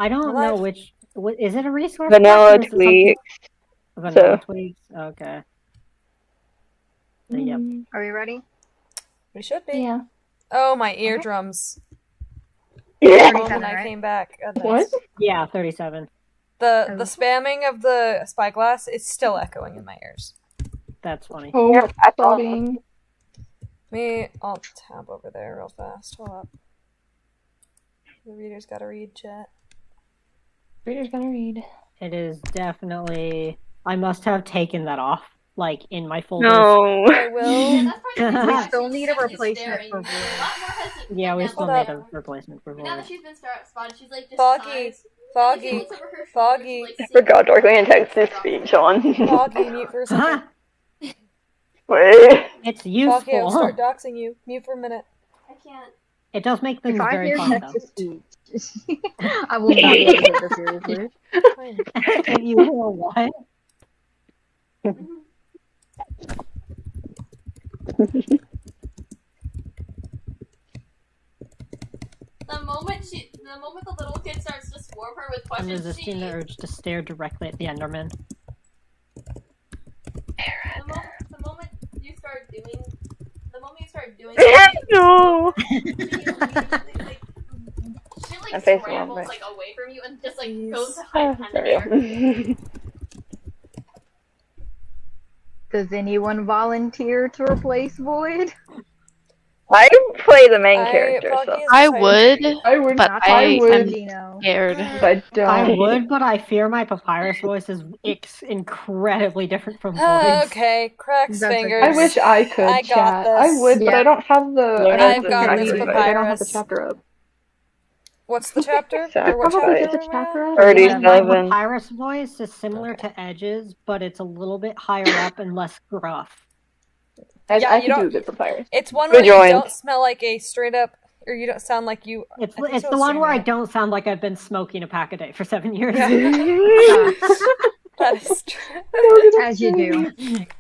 I don't know which. Is it a resource? Vanilla tweaks. Vanilla tweaks. Okay. Yep. Are we ready? We should be. Yeah. Oh, my eardrums. Yeah. The moment I came back. What? Yeah, 37. The spamming of the spyglass is still echoing in my ears. That's funny. Oh, starting. I'll tab over there real fast. Hold up. The reader's gotta read, chat. Reader's gonna read. It is definitely... I must have taken that off, like, in my folders. No. I will. We still need a replacement for Blue. Yeah, we still need a replacement for Blue. Now that she's been spotted, she's like, just Foggy. sighs. Foggy. She looks over her Foggy. shoulder, I forgot Dorothy and text this speech on. Foggy, mute for a second. Wait. It's useful. Foggy, I'll start doxing you. Mute for a minute. I can't. It does make things If I very hear fun, text to speech, I will not be able to take this seriously. though. You will what? The moment the little kid starts to swarm her with I'm questions, resisting the urge to stare directly at the Enderman. the moment you start doing No. she My like face scrambles won't like away from you and just like goes to Oh, hide behind the chair. Does anyone volunteer to replace Void? I play the main character, so I would, but I I'm would. scared. I don't. I would, but I fear my papyrus voice is incredibly different from Void's. Okay, cracks That's fingers. I wish I could I got chat. this. I would, but Yeah. I don't have the. I don't I've have the got chapter this up. I don't have the papyrus. chapter up. What's the chapter? I Or what probably chapter? get the chapter up. My 37. papyrus voice is similar to Edge's, but it's a little bit higher up and less gruff. Guys, Yeah, I you can do don't- a good papyrus. It's one Who where you joined? don't smell like a straight up, or you don't sound like you. It's I think it's so the one where I straight up. don't sound like I've been smoking a pack a day for 7 years. That is true. As you do.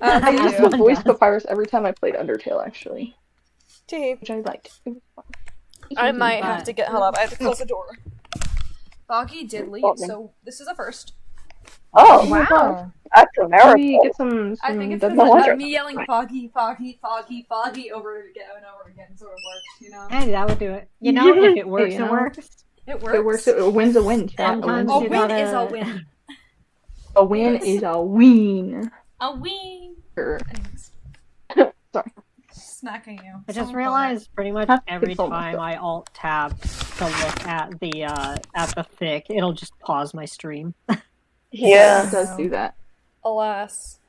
I used do. to voice papyrus every time I played Undertale, actually, Gee, which I liked. It was fun. I might have to get. Hold up, I have to close the door. Foggy did leave, so this is a first. Oh, Wow. that's a Maybe miracle. get some. I think it's Dead no because wonder. me yelling foggy, foggy, foggy, foggy over and over again sort of works, you know? Hey, that would do it. You know, if it works, You know? it works. It It works. It wins a win. Chat. Sometimes A you win gotta- is a win. A win is a win. A win. Sure. Sorry. Smacking you. I just So realized pretty much That's every so time I alt tab to look at the thick, it'll just pause my stream. Yeah. It does do that. Alas.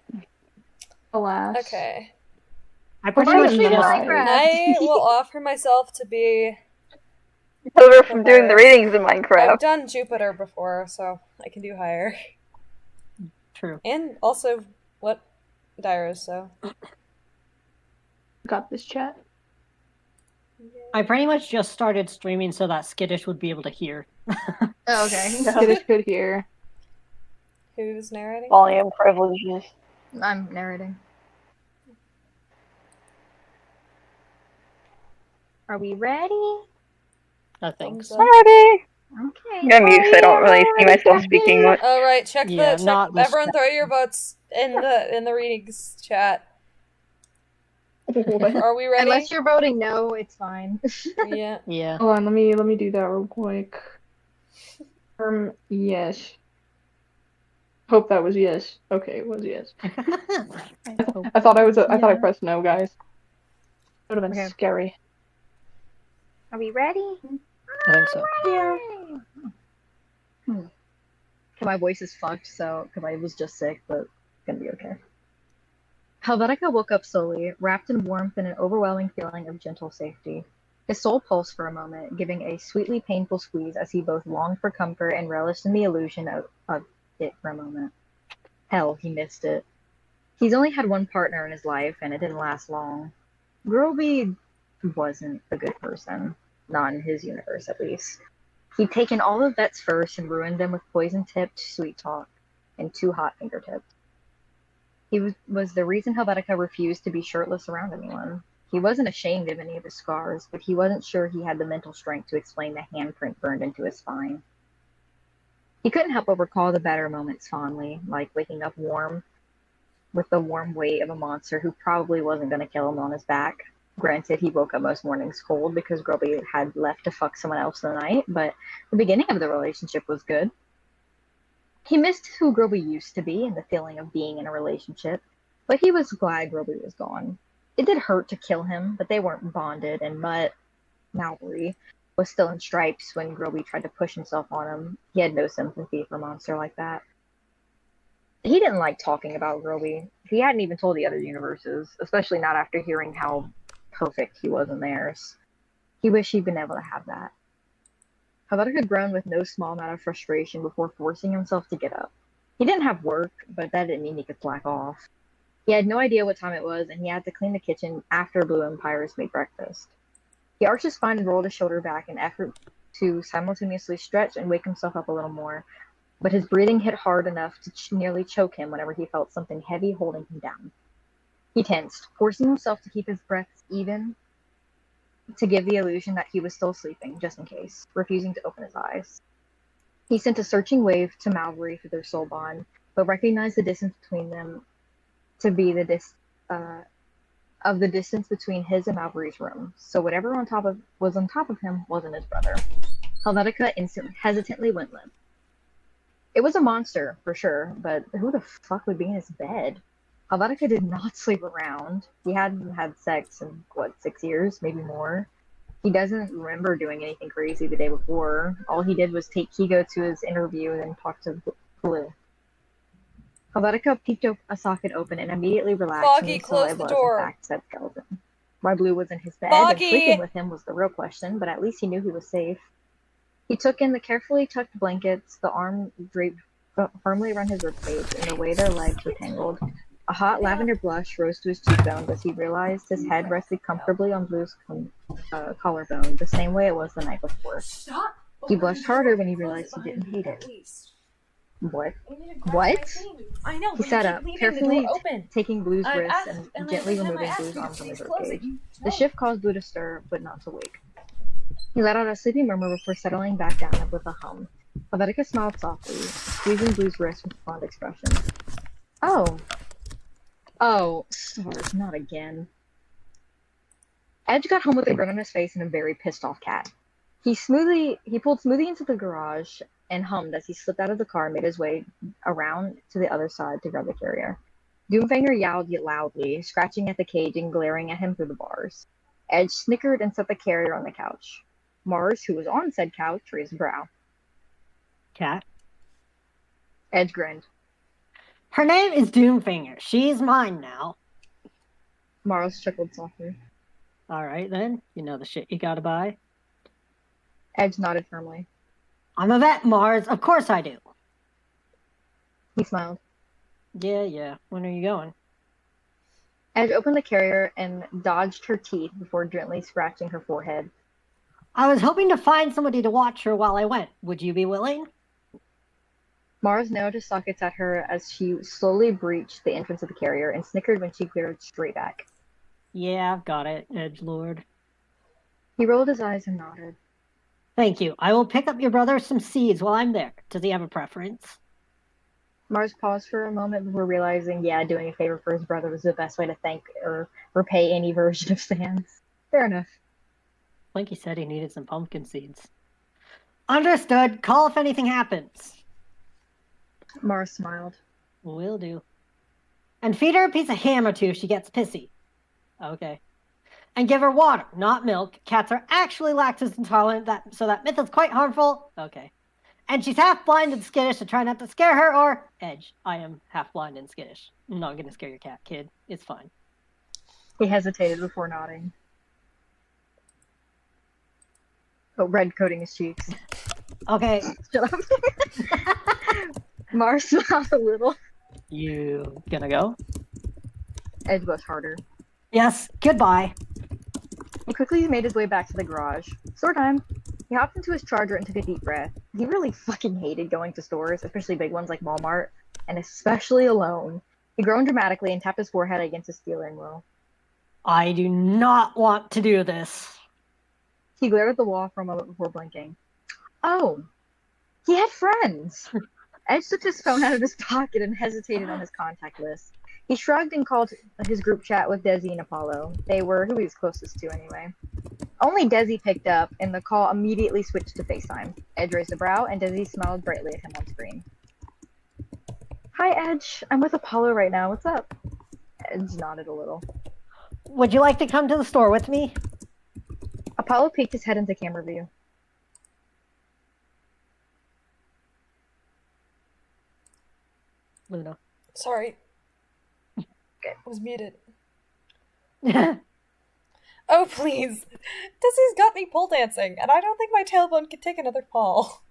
Alas. Okay. I pretty Well, much that just was Minecraft. I will offer myself to be. Over from doing the readings in I've Minecraft. done Jupiter before, so I can do higher. true. And also what Dyros, so. Got this chat. I pretty much just started streaming so that Skittish would be able to hear. Oh, okay. Skittish could hear. Who's narrating? Volume privileges. I'm narrating. Are we ready? I think so. Alrighty. Okay. I'm gonna mute because I don't really see myself speaking much. Oh right, check Yeah, the not check. this Everyone, throw your votes in the readings chat. Are we ready? Unless you're voting no, it's fine. Yeah. Yeah. Hold on, let me do that real quick. Yes. Hope that was yes. Okay, it was yes. I thought I pressed no, guys. Would have been Okay. scary. Are we ready? I think so. Yeah. My voice is fucked, so because I was just sick, but it's gonna be okay. Helvetica woke up slowly, wrapped in warmth and an overwhelming feeling of gentle safety. His soul pulsed for a moment, giving a sweetly painful squeeze as he both longed for comfort and relished in the illusion of it for a moment. Hell, he missed it. He's only had one partner in his life, and it didn't last long. Groby wasn't a good person. Not in his universe, at least. He'd taken all of Vet's first and ruined them with poison-tipped sweet talk and too hot fingertips. He was the reason Helvetica refused to be shirtless around anyone. He wasn't ashamed of any of his scars, but he wasn't sure he had the mental strength to explain the handprint burned into his spine. He couldn't help but recall the better moments fondly, like waking up warm with the warm weight of a monster who probably wasn't going to kill him on his back. Granted, he woke up most mornings cold because Groby had left to fuck someone else in the night, but the beginning of the relationship was good. He missed who Groby used to be and the feeling of being in a relationship, but he was glad Groby was gone. It did hurt to kill him, but they weren't bonded, and Mallory was still in stripes when Groby tried to push himself on him. He had no sympathy for a monster like that. He didn't like talking about Groby. He hadn't even told the other universes, especially not after hearing how perfect he was in theirs. He wished he'd been able to have that. Helvetica had grown with no small amount of frustration before forcing himself to get up. He didn't have work, but that didn't mean he could slack off. He had no idea what time it was, and he had to clean the kitchen after Blue and Pyrus made breakfast. He arched his spine and rolled his shoulder back in effort to simultaneously stretch and wake himself up a little more, but his breathing hit hard enough to nearly choke him whenever he felt something heavy holding him down. He tensed, forcing himself to keep his breath even to give the illusion that he was still sleeping, just in case, refusing to open his eyes. He sent a searching wave to Mallory for their soul bond, but recognized the distance between them to be the distance between his and Mallory's room, so whatever was on top of him wasn't his brother. Helvetica instantly hesitantly went limp. It was a monster, for sure, but who the fuck would be in his bed? Helvetica did not sleep around. He hadn't had sex in, 6 years? Maybe more. He doesn't remember doing anything crazy the day before. All he did was take Kigo to his interview and then talk to Blue. Helvetica peeked a socket open and immediately relaxed when he saw it was, in fact, said skeleton. Why Blue was in his bed and sleeping with him was the real question, but at least he knew he was safe. He took in the carefully tucked blankets, the arm draped firmly around his ribcage, and the way their legs were tangled. A hot lavender blush rose to his cheekbones as he realized his head rested comfortably on Blue's collarbone, the same way it was the night before. He blushed harder when he realized he didn't hate it. What? What? I know. He sat up, carefully taking Blue's wrist and gently removing Blue's arm from his ribcage. The shift caused Blue to stir, but not to wake. He let out a sleepy murmur before settling back down with a hum. Helvetica smiled softly, squeezing Blue's wrist with a fond expression. Oh, stars, not again. Edge got home with a grin on his face and a very pissed off cat. He pulled Smoothie into the garage and hummed as he slipped out of the car and made his way around to the other side to grab the carrier. Doomfanger yowled loudly, scratching at the cage and glaring at him through the bars. Edge snickered and set the carrier on the couch. Mars, who was on said couch, raised a brow. Cat? Edge grinned. Her name is Doomfinger. She's mine now. Mars chuckled softly. Alright then, you know the shit you gotta buy. Edge nodded firmly. I'm a vet, Mars. Of course I do. He smiled. Yeah. When are you going? Edge opened the carrier and dodged her teeth before gently scratching her forehead. I was hoping to find somebody to watch her while I went. Would you be willing? Mars narrowed his sockets at her as she slowly breached the entrance of the carrier and snickered when she glared straight back. Yeah, got it, Edgelord. He rolled his eyes and nodded. Thank you. I will pick up your brother some seeds while I'm there. Does he have a preference? Mars paused for a moment before realizing, doing a favor for his brother was the best way to thank or repay any version of Sans. Fair enough. Blinky said he needed some pumpkin seeds. Understood. Call if anything happens. Mars smiled. Will do. And feed her a piece of ham or two if she gets pissy. Okay. And give her water, not milk. Cats are actually lactose intolerant, so that myth is quite harmful. Okay. And she's half blind and skittish, so try not to scare her or... Edge, I am half blind and skittish. I'm not going to scare your cat, kid. It's fine. He hesitated before nodding. Oh, red coating his cheeks. Okay. Shut up. Mars smiled a little. You gonna go? Edge blushed harder. Yes, goodbye. He quickly made his way back to the garage. Store time. He hopped into his Charger and took a deep breath. He really fucking hated going to stores, especially big ones like Walmart, and especially alone. He groaned dramatically and tapped his forehead against the steering wheel. I do not want to do this. He glared at the wall for a moment before blinking. Oh. He had friends. Edge took his phone out of his pocket and hesitated on his contact list. He shrugged and called his group chat with Desi and Apollo. They were who he was closest to anyway. Only Desi picked up, and the call immediately switched to FaceTime. Edge raised a brow, and Desi smiled brightly at him on screen. Hi, Edge. I'm with Apollo right now. What's up? Edge nodded a little. Would you like to come to the store with me? Apollo peeked his head into camera view. Luna. Sorry. Okay. I was muted. Oh, please. Desi's got me pole dancing, and I don't think my tailbone can take another fall.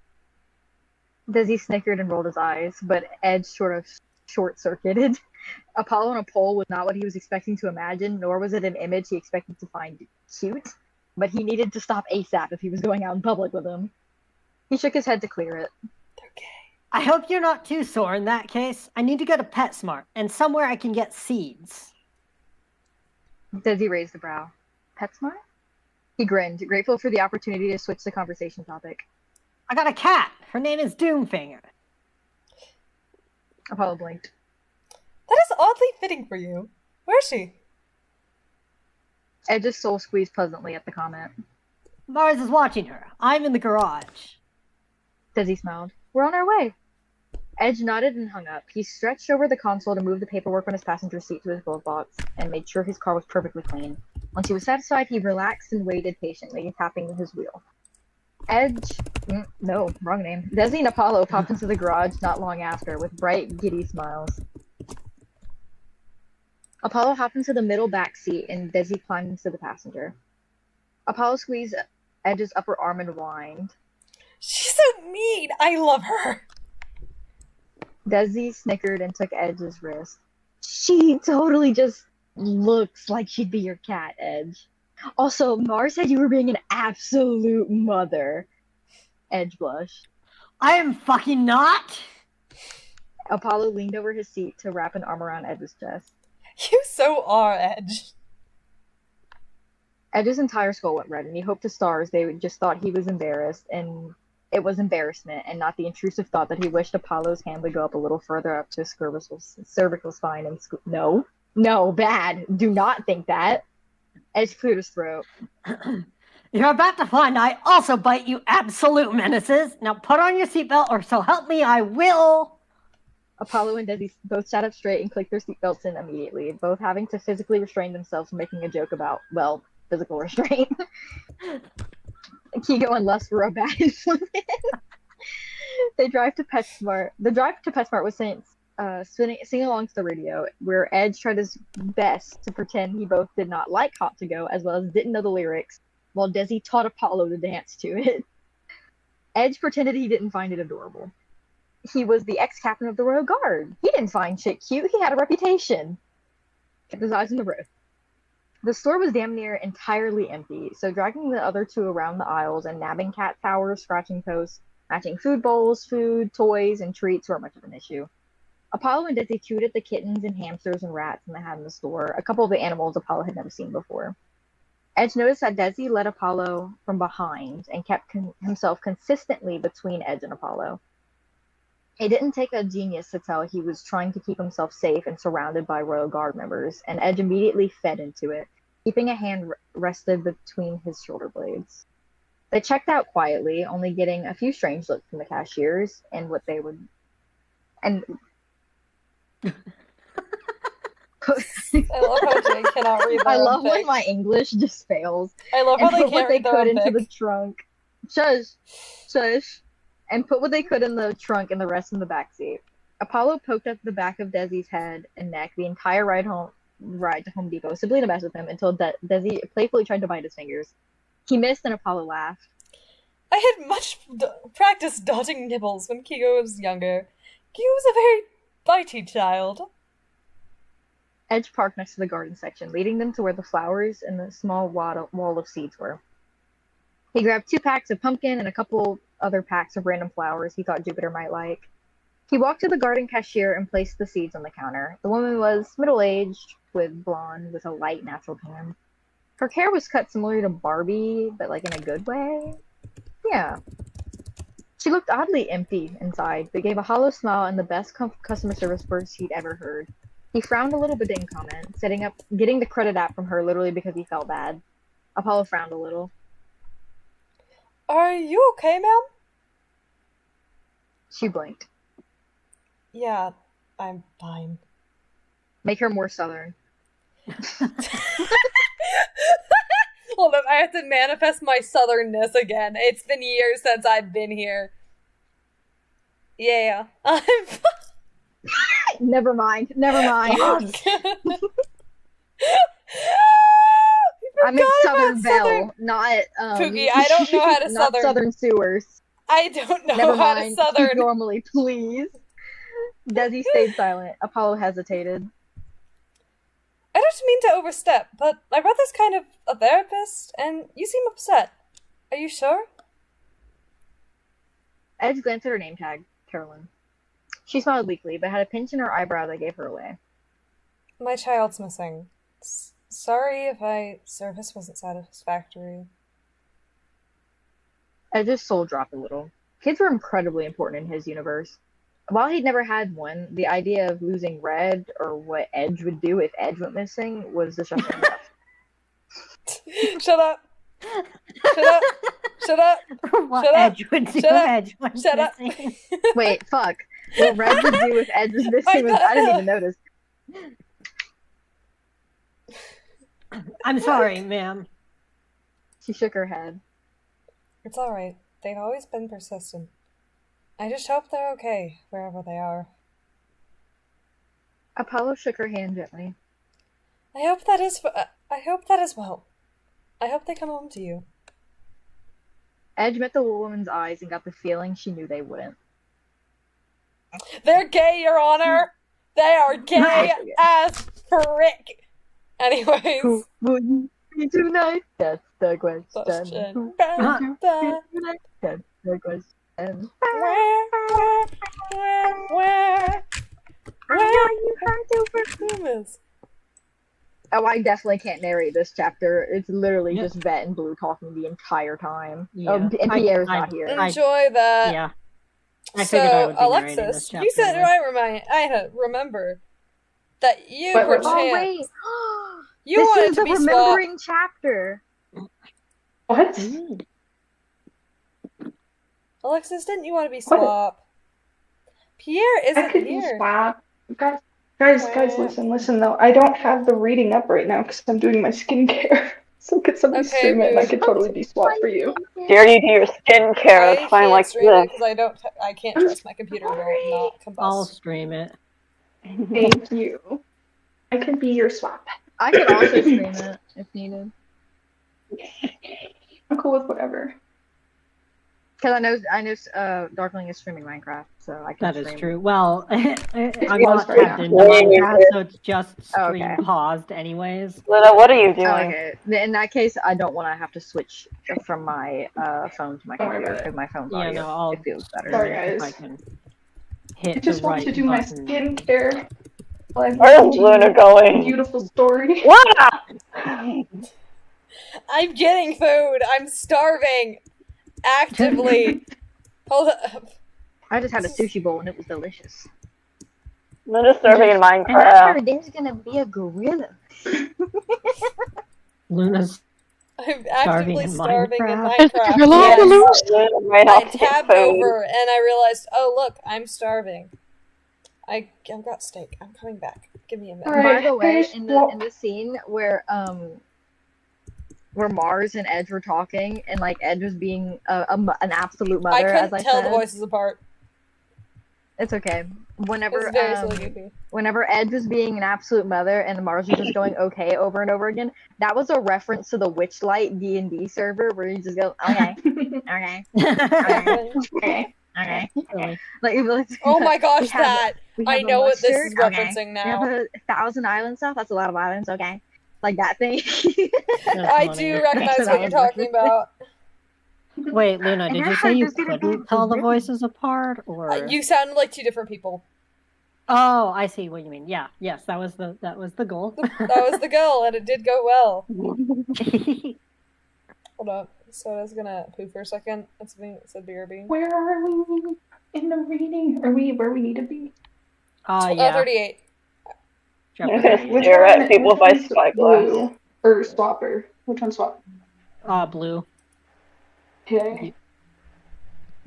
Desi snickered and rolled his eyes, but Edge sort of short-circuited. Apollo on a pole was not what he was expecting to imagine, nor was it an image he expected to find cute, but he needed to stop ASAP if he was going out in public with him. He shook his head to clear it. Okay. I hope you're not too sore in that case. I need to go to PetSmart, and somewhere I can get seeds. Desi raised a brow. PetSmart? He grinned, grateful for the opportunity to switch the conversation topic. I got a cat. Her name is Doomfinger. Apollo blinked. That is oddly fitting for you. Where is she? Edge's soul squeezed pleasantly at the comment. Mars is watching her. I'm in the garage. Desi smiled. We're on our way. Edge nodded and hung up. He stretched over the console to move the paperwork on his passenger seat to his glove box and made sure his car was perfectly clean. Once he was satisfied, he relaxed and waited patiently, tapping his wheel. No, wrong name. Desi and Apollo popped into the garage not long after with bright, giddy smiles. Apollo hopped into the middle back seat and Desi climbed into the passenger. Apollo squeezed Edge's upper arm and whined. She's so mean! I love her! Desi snickered and took Edge's wrist. She totally just looks like she'd be your cat, Edge. Also, Mars said you were being an absolute mother. Edge blushed. I am fucking not! Apollo leaned over his seat to wrap an arm around Edge's chest. You so are, Edge. Edge's entire skull went red, and he hoped to stars they just thought he was embarrassed, and it was embarrassment, and not the intrusive thought that he wished Apollo's hand would go up a little further up to his cervical spine and No, bad. Do not think that. Edge cleared his throat. You're about to find I also bite, you absolute menaces. Now put on your seatbelt, or so help me, I will. Apollo and Desi both sat up straight and clicked their seatbelts in immediately, both having to physically restrain themselves from making a joke about, well, physical restraint. Kigo and Lust were a bad influence. They drive to PetSmart. The drive to PetSmart was singing along to the radio, where Edge tried his best to pretend he both did not like Hot to Go as well as didn't know the lyrics, while Desi taught Apollo to dance to it. Edge pretended he didn't find it adorable. He was the ex-captain of the Royal Guard. He didn't find shit cute. He had a reputation. Kept his eyes on the road. The store was damn near entirely empty, so dragging the other two around the aisles and nabbing cat towers, scratching posts, matching food bowls, food, toys, and treats weren't much of an issue. Apollo and Desi chewed at the kittens and hamsters and rats they had in the store, a couple of the animals Apollo had never seen before. Edge noticed that Desi led Apollo from behind and kept himself consistently between Edge and Apollo. It didn't take a genius to tell he was trying to keep himself safe and surrounded by Royal Guard members, and Edge immediately fed into it, keeping a hand rested between his shoulder blades. They checked out quietly, only getting a few strange looks from the cashiers and what they would... And... I love how Jay cannot read their I own love when fic. my English just fails. I love how And they put what can't they read their could own into fic. the trunk. Shush. And put what they could in the trunk and the rest in the back seat. Apollo poked up the back of Desi's head and neck the entire ride to Home Depot, simply to mess with him until Desi playfully tried to bite his fingers. He missed and Apollo laughed. I had much practice dodging nibbles when Kigo was younger. Kigo was a very bitey child. Edge parked next to the garden section, leading them to where the flowers and the small wall of seeds were. He grabbed 2 packs of pumpkin and a couple other packs of random flowers he thought Jupiter might like. He walked to the garden cashier and placed the seeds on the counter. The woman was middle-aged, with blonde, with a light natural tan. Her hair was cut similar to Barbie, but like in a good way. Yeah. She looked oddly empty inside, but gave a hollow smile and the best customer service words he'd ever heard. He frowned a little but didn't comment, getting the credit app from her literally because he felt bad. Apollo frowned a little. Are you okay, ma'am? She blinked. Yeah, I'm fine. Make her more southern. Hold up, I have to manifest my southernness again. It's been years since I've been here. Yeah, I'm Never mind. I meant Southern Belle, not Pookie, I don't know how to not Southern Sewers. I don't know Never how mind. to southern. Speak normally, please. Desi stayed silent. Apollo hesitated. I don't mean to overstep, but my brother's kind of a therapist, and you seem upset. Are you sure? Edge glanced at her name tag, Carolyn. She smiled weakly, but had a pinch in her eyebrow that gave her away. My child's missing. Sorry if my service wasn't satisfactory. Edge's soul dropped a little. Kids were incredibly important in his universe. While he'd never had one, the idea of losing Red, or what Edge would do if Edge went missing, was distressing enough. Shut up! Shut up! Shut up! What Shut up! Edge would do? Shut up! Edge was Shut up! missing. Wait, fuck. What Red would do if Edge was missing was I didn't even notice. I'm sorry, ma'am. She shook her head. It's alright. They've always been persistent. I just hope they're okay, wherever they are. Apollo shook her hand gently. I hope that is well. I hope they come home to you. Edge met the woman's eyes and got the feeling she knew they wouldn't. They're gay, Your Honor! They are gay as frick! Anyways. Who would you be tonight? That's the question. Who would you be tonight? That's the question. Where are you from? Oh, I definitely can't narrate this chapter. It's literally just Vet and Blue talking the entire time. Yeah. Oh, and Pierre's not here. Enjoy that. Yeah. I figured I would So, be narrating this Alexis, chapter you said anyway. I had to remember that you Wait, were wait. Oh, trans. wait! You This wanted is to the be swapped. remembering chapter. What? Alexis, didn't you want to be What? swapped? Pierre I isn't could be here. swapped. Guys, listen though. I don't have the reading up right now because I'm doing my skincare. So could somebody Okay, stream it and I Moose. could totally be swapped for you. Dare you do your skincare? That's fine like stream it this. because I can't trust my computer will not I'll combust. stream it. Thank you. I could be your swap. I could also stream it if needed. I'm cool with whatever. Because I know Darkling is streaming Minecraft, so I can That stream. is true. Well, I'm Well, not tapped into Minecraft, so it's just stream Okay. paused anyways. Luna, what are you doing? Oh, okay. In that case, I don't want to have to switch from my phone to my Don't worry computer about it. because my phone's Yeah, audio. no, I'll- It feels better. Sorry, If I guys. can I hit just the want right to do my button. skincare while I'm Where's watching Luna a going? beautiful story. Luna! I'm getting food. I'm starving. Actively. Hold up. I just had a sushi bowl and it was delicious. Luna's serving in And after Minecraft. there's gonna be a gorilla. Luna's I'm Starving actively in starving in Minecraft. Minecraft. Yes. Luna might I have to get tabbed food. over and I realized, oh look, I'm starving. I've got steak. I'm coming back. Give me a minute. Alright. By the way, Here's in what- the scene where Mars and Edge were talking and like Edge was being an absolute mother, I as couldn't I tell said. the voices apart. It's okay. It Whenever was very silly goofy. whenever Edge was being an absolute mother and Mars was just going okay over and over again, that was a reference to the Witchlight D&D server where you just go okay, okay, okay, okay. Like, Oh my gosh, we have- that! we I have a know what this is mustard, okay. referencing We have now. 1,000 island stuff. That's a lot of islands. Okay, like that thing. I do recognize That's what what you're I was talking about. Wait, Luna, did you say you couldn't tell the voices apart, or You sounded like two different people. Oh, I see what you mean. Yeah, yes, that was the goal. That was the goal, and it did go well. Hold up. Soda's gonna poo for a second. That's something that said BRB. Where are we in the reading? Are we where we need to be? Yeah. 38. I'm gonna stare at people by spyglass. Blue or Swapper? Which one's Swap? Blue. Okay.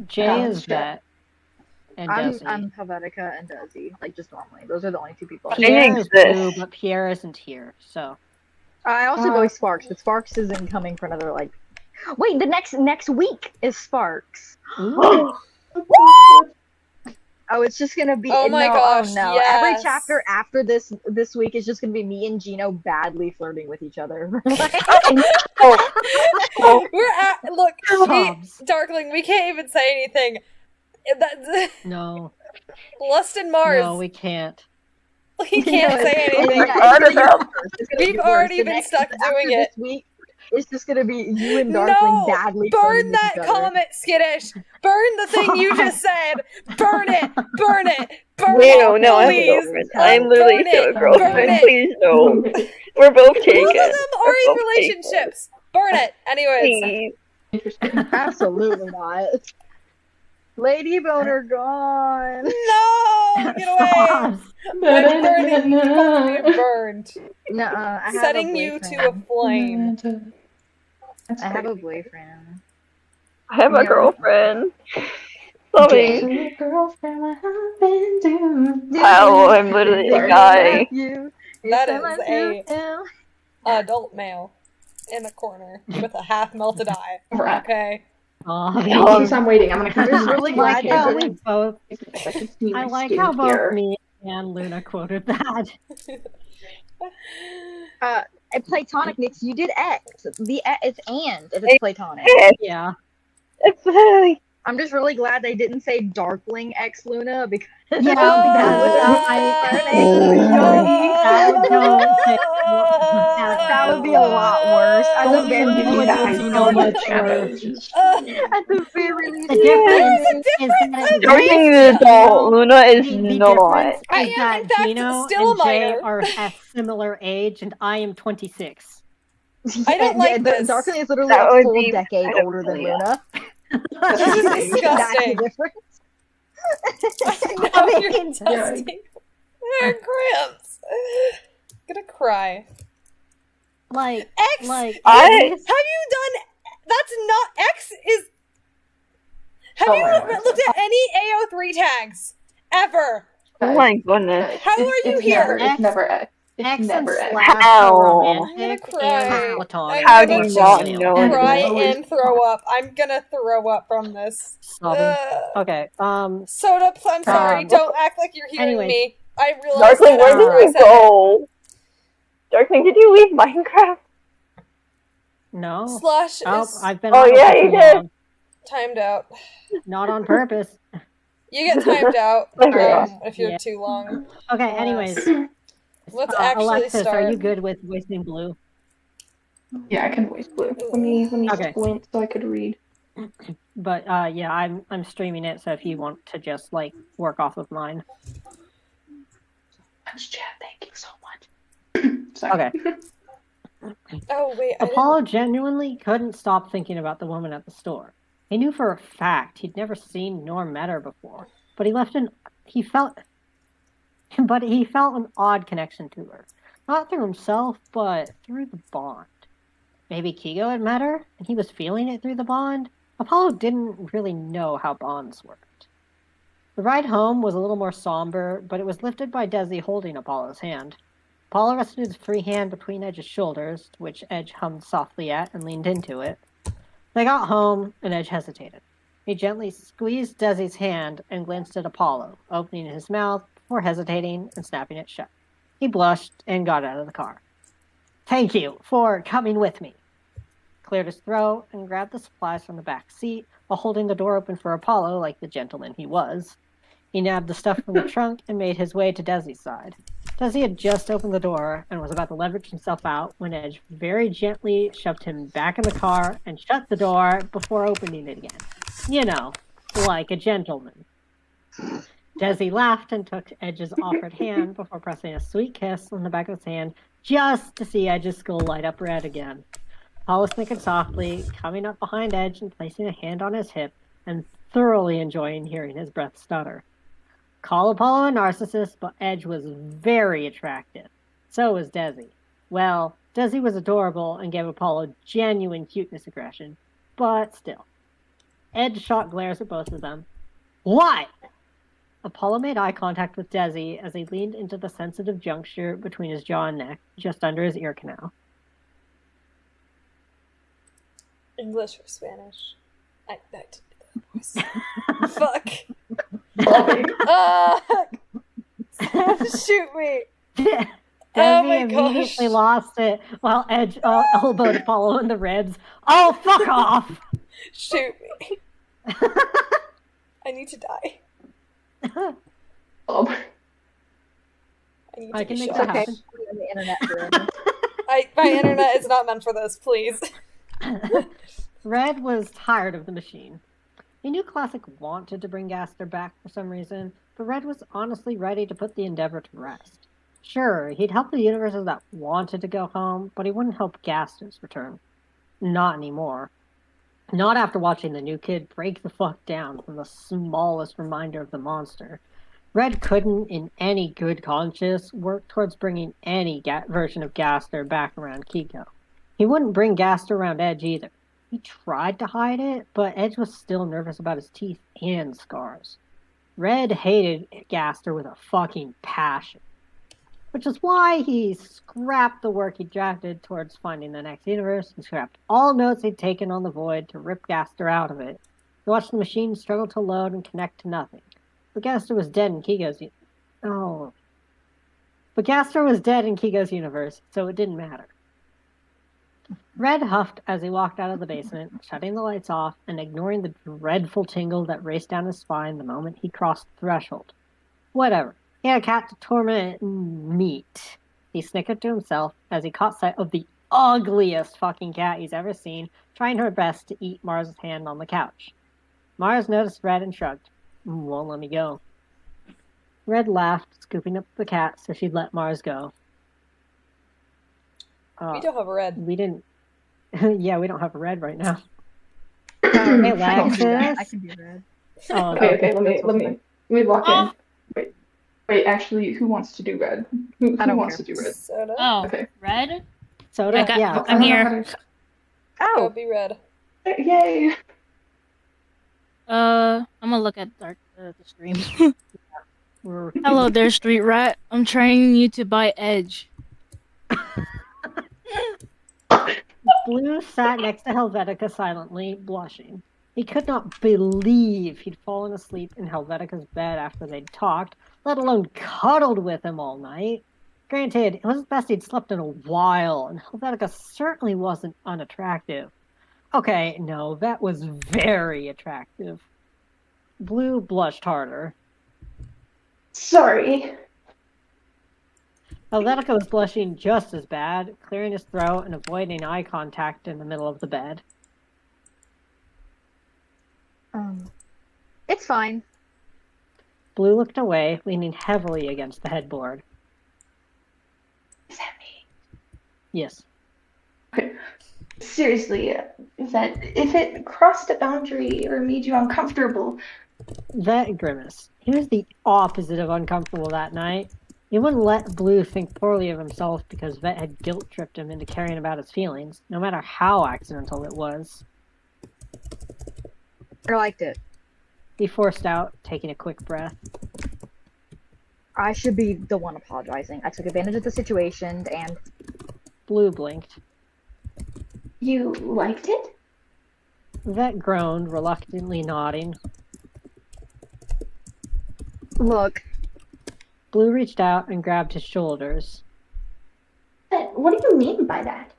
Jay is Vet. And Desi. I'm Helvetica and Desi, like just normally. Those are the only two people. Pierre is blue, but Pierre isn't here, so. I also go with Sparks, but Sparks isn't coming for another like. Wait, the next week is Sparks. Oh, it's just gonna be. Oh my gosh! Oh no! Yes. Every chapter after this week is just gonna be me and Gino badly flirting with each other. We're at look, Darkling. We can't even say anything. No. Lust and Mars. No, we can't. We can't say anything. We've already been stuck doing it. This week, it's just gonna be you and Darkling badly. Burn that comment, Skittish. Burn the thing you just said. Burn it. Burn it. Burn it. No, I have a girlfriend. I'm literally still a girlfriend. Please no. We're both taken. Both of them are in relationships. Burn it. Anyways. Absolutely not. Lady Boner gone. No, get away. I'm burning. You're burned. Nuh-uh, setting you to a flame. I have a boyfriend. I have a girlfriend. Sorry. Wow, I'm literally a guy. That is a adult male in a corner with a half melted eye. Okay. I'm waiting. I'm gonna. I'm really glad how we both. I like how both me and Luna quoted that. Platonic, Nix, you did X. The it's and if it's platonic. Yeah. It's literally. I'm just really glad they didn't say Darkling X Luna because that would be a lot worse. At the very least, the difference is that Darkling is adult. Luna is not. I am in fact Gino still a and Jay minor. are a similar age, and I am 26. I don't like this. Darkling is literally a full decade older than Luna. This is disgusting. I know you're disgusting. They're cramps. I'm gonna cry. Like X. Like have you done? That's not X. Is have you looked at any AO3 tags ever? Oh my goodness. How are you here? It's never X. X never and X. slash How? are romantic I'm gonna cry. and platonic. How do you not know? Cry and throw up. I'm gonna throw up from this. Okay. Soda, I'm sorry. Don't act like you're hearing me. I realize Darkling, that where did you go? Darkling, did you leave Minecraft? No. Slush is... I've been you did. Timed out. Not on purpose. You get timed out if you're too long. Okay, anyways. Let's actually Alexis, start. are you good with voicing Blue? Yeah, I can voice Blue. Let me squint so I could read. But yeah, I'm streaming it, so if you want to just like work off of mine. Chat, thank you so much. Okay. Oh wait. Apollo genuinely couldn't stop thinking about the woman at the store. He knew for a fact he'd never seen nor met her before, but he felt an odd connection to her. Not through himself, but through the bond. Maybe Kigo had met her, and he was feeling it through the bond? Apollo didn't really know how bonds worked. The ride home was a little more somber, but it was lifted by Desi holding Apollo's hand. Apollo rested his free hand between Edge's shoulders, which Edge hummed softly at and leaned into it. They got home, and Edge hesitated. He gently squeezed Desi's hand and glanced at Apollo, opening his mouth before hesitating and snapping it shut. He blushed and got out of the car. "Thank you for coming with me." Cleared his throat and grabbed the supplies from the back seat while holding the door open for Apollo like the gentleman he was. He nabbed the stuff from the trunk and made his way to Desi's side. Desi had just opened the door and was about to leverage himself out when Edge very gently shoved him back in the car and shut the door before opening it again. You know, like a gentleman. Desi laughed and took Edge's offered hand before pressing a sweet kiss on the back of his hand just to see Edge's skull light up red again. Apollo snickered softly, coming up behind Edge and placing a hand on his hip, and thoroughly enjoying hearing his breath stutter. Call Apollo a narcissist, but Edge was very attractive. So was Desi. Well, Desi was adorable and gave Apollo genuine cuteness aggression, but still. Edge shot glares at both of them. What? Apollo made eye contact with Desi as he leaned into the sensitive juncture between his jaw and neck, just under his ear canal. English or Spanish? I did that voice. Fuck. Shoot me. Desi my immediately gosh. lost it while Edge elbowed Apollo in the ribs. Oh, fuck off! Shoot me. I need to die. Oh. I need to I be can make shot. that happen. On the internet forever. My internet is not meant for this, please. Red was tired of the machine. He knew Classic wanted to bring Gaster back for some reason, but Red was honestly ready to put the Endeavor to rest. Sure, he'd help the universes that wanted to go home, but he wouldn't help Gaster's return. Not anymore. Not after watching the new kid break the fuck down from the smallest reminder of the monster. Red couldn't, in any good conscience, work towards bringing any version of Gaster back around Kiko. He wouldn't bring Gaster around Edge either. He tried to hide it, but Edge was still nervous about his teeth and scars. Red hated Gaster with a fucking passion, which is why he scrapped the work he drafted towards finding the next universe and scrapped all notes he'd taken on the Void to rip Gaster out of it. He watched the machine struggle to load and connect to nothing. But Gaster was dead in Kiko's universe, so it didn't matter. Red huffed as he walked out of the basement, shutting the lights off and ignoring the dreadful tingle that raced down his spine the moment he crossed the threshold. Whatever. He had a cat to torment and meet. He snickered to himself as he caught sight of the ugliest fucking cat he's ever seen, trying her best to eat Mars' hand on the couch. Mars noticed Red and shrugged. Won't let me go. Red laughed, scooping up the cat so she'd let Mars go. We don't have a Red. We didn't. Yeah, we don't have a Red right now. Oh, Hey, I can do that. Alexis. I can do Red. Oh, Okay, let me lock in. Wait, actually, who wants to do Red? Who I don't wants care. to do Red? Soda? Oh, Okay. Red? Soda? Yeah. I'm here. Go Oh, be Red. Yay! I'm gonna look at the stream. Hello there, Street Rat. I'm training you to buy Edge. Blue sat next to Helvetica silently, blushing. He could not believe he'd fallen asleep in Helvetica's bed after they'd talked, let alone cuddled with him all night. Granted, it was the best he'd slept in a while, and Helvetica certainly wasn't unattractive. Okay, no, that was very attractive. Blue blushed harder. Sorry. Helvetica was blushing just as bad, clearing his throat and avoiding eye contact in the middle of the bed. it's fine. Blue looked away, leaning heavily against the headboard. Is that me? Yes. Seriously, that if it crossed a boundary or made you uncomfortable, Vet grimaced. He was the opposite of uncomfortable that night. He wouldn't let Blue think poorly of himself because Vet had guilt-tripped him into caring about his feelings, no matter how accidental it was. I liked it. He forced out, taking a quick breath. I should be the one apologizing. I took advantage of the situation and Blue blinked. you liked it? Vet groaned, reluctantly nodding. look. Blue reached out and grabbed his shoulders. But what do you mean by that?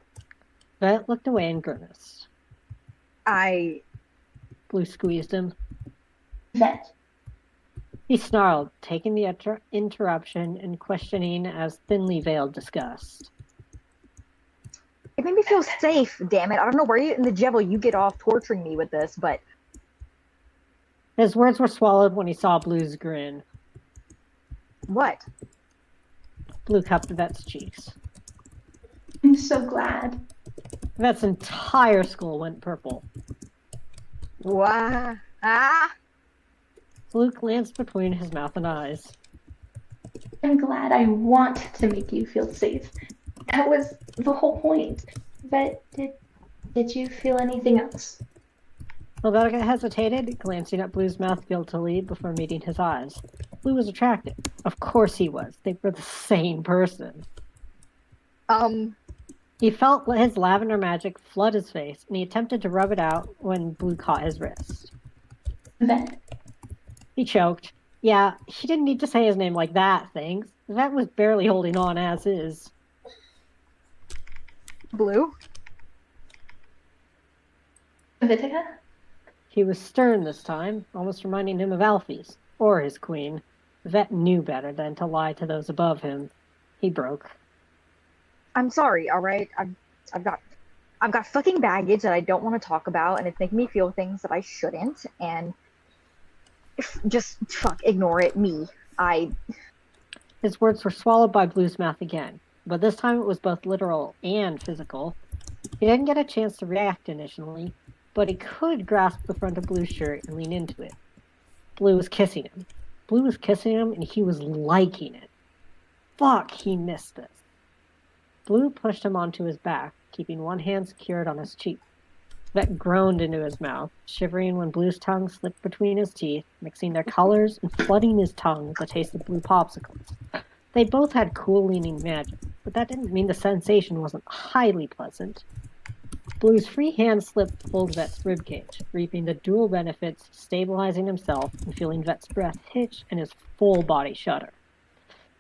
Vet looked away and grimaced. Blue squeezed him. Vet. He snarled, taking the interruption and questioning as thinly veiled disgust. It made me feel safe, damn it. I don't know where in the devil you get off torturing me with this, but His words were swallowed when he saw Blue's grin. what? Blue cupped Vet's cheeks. I'm so glad. Vet's entire skull went purple. Wah. Ah! Blue glanced between his mouth and eyes. I'm glad. I want to make you feel safe. That was the whole point. But did you feel anything else? Helvetica hesitated, glancing at Blue's mouth guiltily before meeting his eyes. Blue was attracted. Of course he was. They were the same person. He felt his lavender magic flood his face, and he attempted to rub it out when Blue caught his wrist. Vet. He choked. Yeah, he didn't need to say his name like that, thanks. Vet was barely holding on as is. Blue? Vitica? He was stern this time, almost reminding him of Alfie's, or his queen. Vet knew better than to lie to those above him. He broke. I'm sorry, alright? I've got fucking baggage that I don't want to talk about, and it's making me feel things that I shouldn't, and just ignore it. His words were swallowed by Blue's mouth again, but this time it was both literal and physical. He didn't get a chance to react initially, but he could grasp the front of Blue's shirt and lean into it. Blue was kissing him. Blue was kissing him, and he was liking it. Fuck, he missed this. Blue pushed him onto his back, keeping one hand secured on his cheek. Vet groaned into his mouth, shivering when Blue's tongue slipped between his teeth, mixing their colors and flooding his tongue with the taste of blue popsicles. They both had cool-leaning magic, but that didn't mean the sensation wasn't highly pleasant. Blue's free hand slipped pulled Vet's ribcage, reaping the dual benefits, stabilizing himself and feeling Vet's breath hitch and his full body shudder.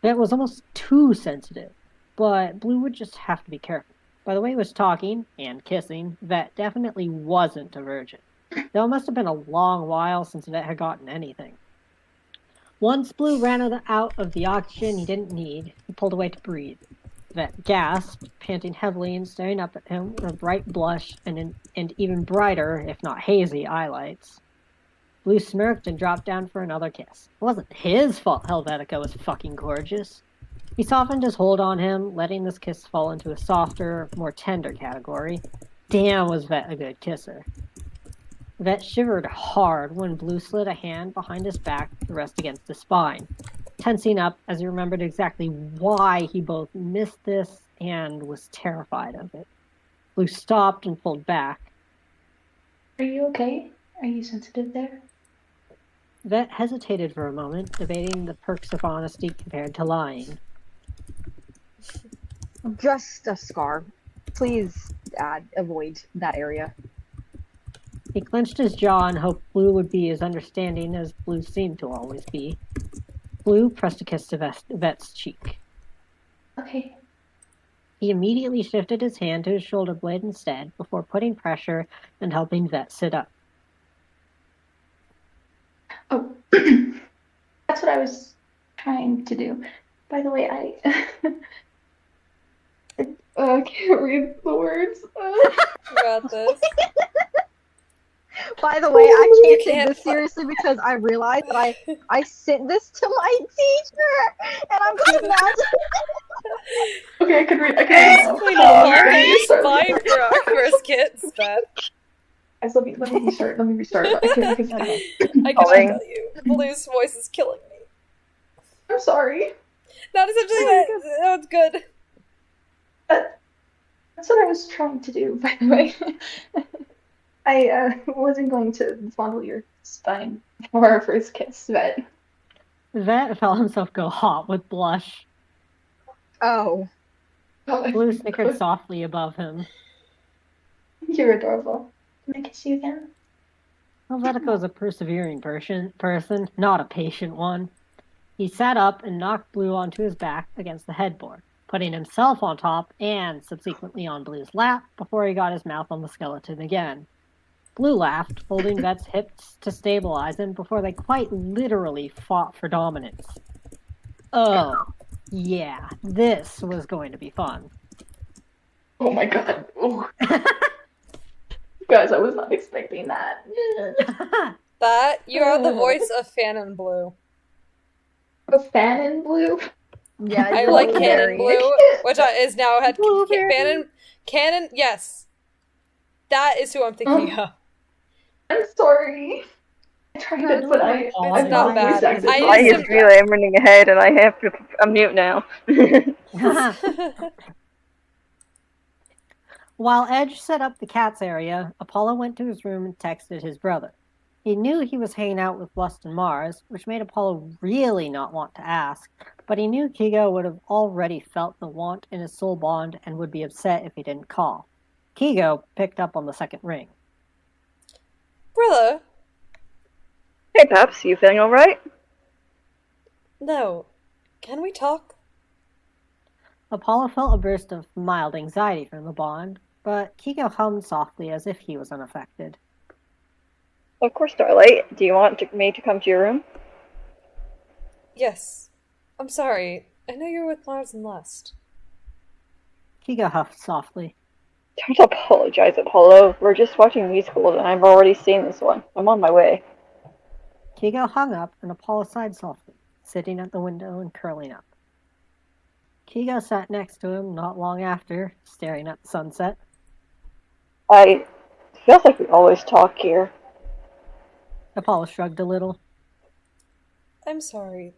Vet was almost too sensitive, but Blue would just have to be careful. By the way he was talking and kissing, Vet definitely wasn't a virgin. Though it must have been a long while since Vet had gotten anything. Once Blue ran out of the oxygen he didn't need, he pulled away to breathe. Vet gasped, panting heavily and staring up at him with a bright blush and even brighter, if not hazy, eyelights. Blue smirked and dropped down for another kiss. It wasn't his fault Helvetica was fucking gorgeous. He softened his hold on him, letting this kiss fall into a softer, more tender category. Damn, was Vet a good kisser. Vet shivered hard when Blue slid a hand behind his back to rest against his spine, tensing up as he remembered exactly why he both missed this and was terrified of it. Blue stopped and pulled back. Are you okay? Are you sensitive there? Vet hesitated for a moment, debating the perks of honesty compared to lying. Just a scar. Please avoid that area. He clenched his jaw and hoped Blue would be as understanding as Blue seemed to always be. Blue pressed a kiss to Vet's cheek. Okay. He immediately shifted his hand to his shoulder blade instead, before putting pressure and helping Vet sit up. Oh, that's what I was trying to do. By the way, I can't read the words. You got this. By the way, I can't take this seriously because I realized that I sent this to my teacher, and I'm kind of mad. Okay, I can read. now. Wait, no, spine for our first kids, Beth. Guys, let me restart. Let me restart. I I cannot tell you. Blue's voice is killing me. I'm sorry. Not essentially that. That's good. That's what I was trying to do, by the way. I wasn't going to fondle your spine for our first kiss, but... Vet felt himself go hot with blush. Oh. Blue snickered softly above him. You're adorable. Can I kiss you again? Helvetica was a persevering person, not a patient one. He sat up and knocked Blue onto his back against the headboard, putting himself on top and subsequently on Blue's lap before he got his mouth on the skeleton again. Blue laughed, holding Vet's hips to stabilize him before they quite literally fought for dominance. Oh, yeah, this was going to be fun. Oh my god. Oh. Guys, I was not expecting that. That, you are the voice of Fanon Blue. A fan in blue? Yeah, I like Canon Blue, which is now had Fanon. Canon, yes. That is who I'm thinking of. I'm sorry. I tried it, but It's I'm not not bad. voice acting. I I used just realized I'm running ahead and I have to unmute now. While Edge set up the cat's area, Apollo went to his room and texted his brother. He knew he was hanging out with Lust and Mars, which made Apollo really not want to ask, but he knew Kigo would have already felt the want in his soul bond and would be upset if he didn't call. Kigo picked up on the second ring. Brother? Hey, Paps, you feeling alright? No. Can we talk? Apollo felt a burst of mild anxiety from the bond, but Kigo hummed softly as if he was unaffected. Of course, Starlight. Do you want me to come to your room? Yes. I'm sorry. I know you're with Mars and Lust. Kigo huffed softly. Don't apologize, Apollo. We're just watching musicals and I've already seen this one. I'm on my way. Kigo hung up and Apollo sighed softly, sitting at the window and curling up. Kigo sat next to him not long after, staring at the sunset. It feels like we always talk here. Apollo shrugged a little. I'm sorry.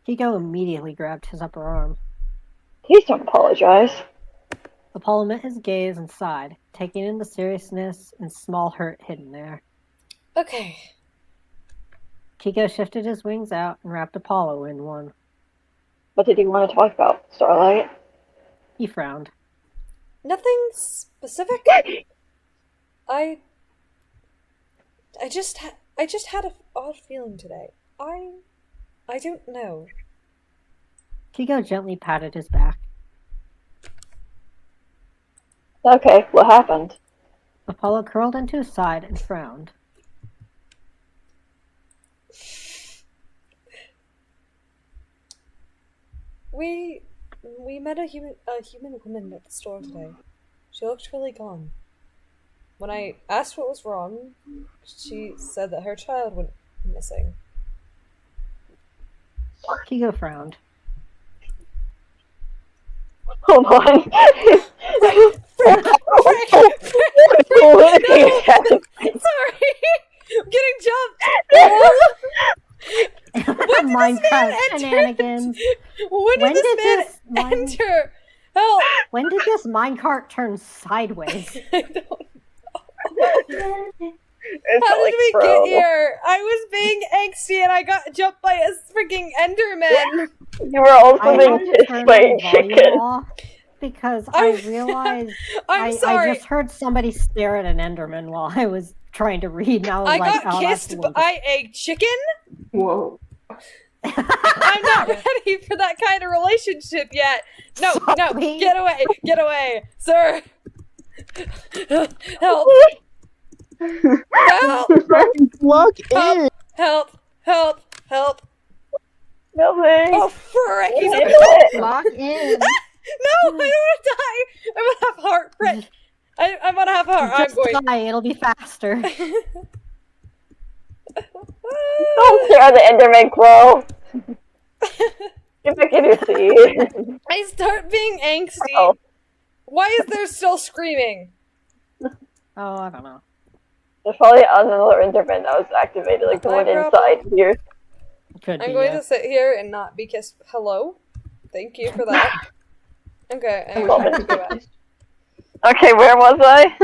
Kigo immediately grabbed his upper arm. Please don't apologize. Apollo met his gaze and sighed, taking in the seriousness and small hurt hidden there. Okay. Kigo shifted his wings out and wrapped Apollo in one. What did you want to talk about, Starlight? He frowned. Nothing specific. I just had an odd feeling today. I don't know. Kigo gently patted his back. Okay, what happened? Apollo curled into his side and frowned. We met a human woman at the store today. She looked really gone. When I asked what was wrong, she said that her child went missing. Kigo frowned. Hold on. Sorry! I'm getting jumped! Minecraft shenanigans. When did this man enter? Help! When did this minecart turn sideways? I don't know. How did we get here? I was being angsty and I got jumped by a freaking Enderman. You were also I being had to pissed turn by the a volume chicken. off because I realized I'm sorry. I just heard somebody stare at an Enderman while I was trying to read. And I was I like, got oh, kissed by a chicken? Whoa. I'm not ready for that kind of relationship yet. No, Sorry. get away, sir. Help. Help. Lock in. Help. Nothing. Oh, frick. He's Lock in. No, I don't want to die. I'm gonna have heart, frick. I'm gonna have heart. I'm Just going. die, it'll be faster. Don't stare at the Enderman crow. Get back in your seat. I start being angsty. Oh. Why is there still screaming? Oh, I don't know. There's probably another Enderman that was activated, like the one inside here. Could I'm be, going yeah. to sit here and not be kissed. Hello? Thank you for that. Okay, I'm Well, going to go back. Okay, where was I?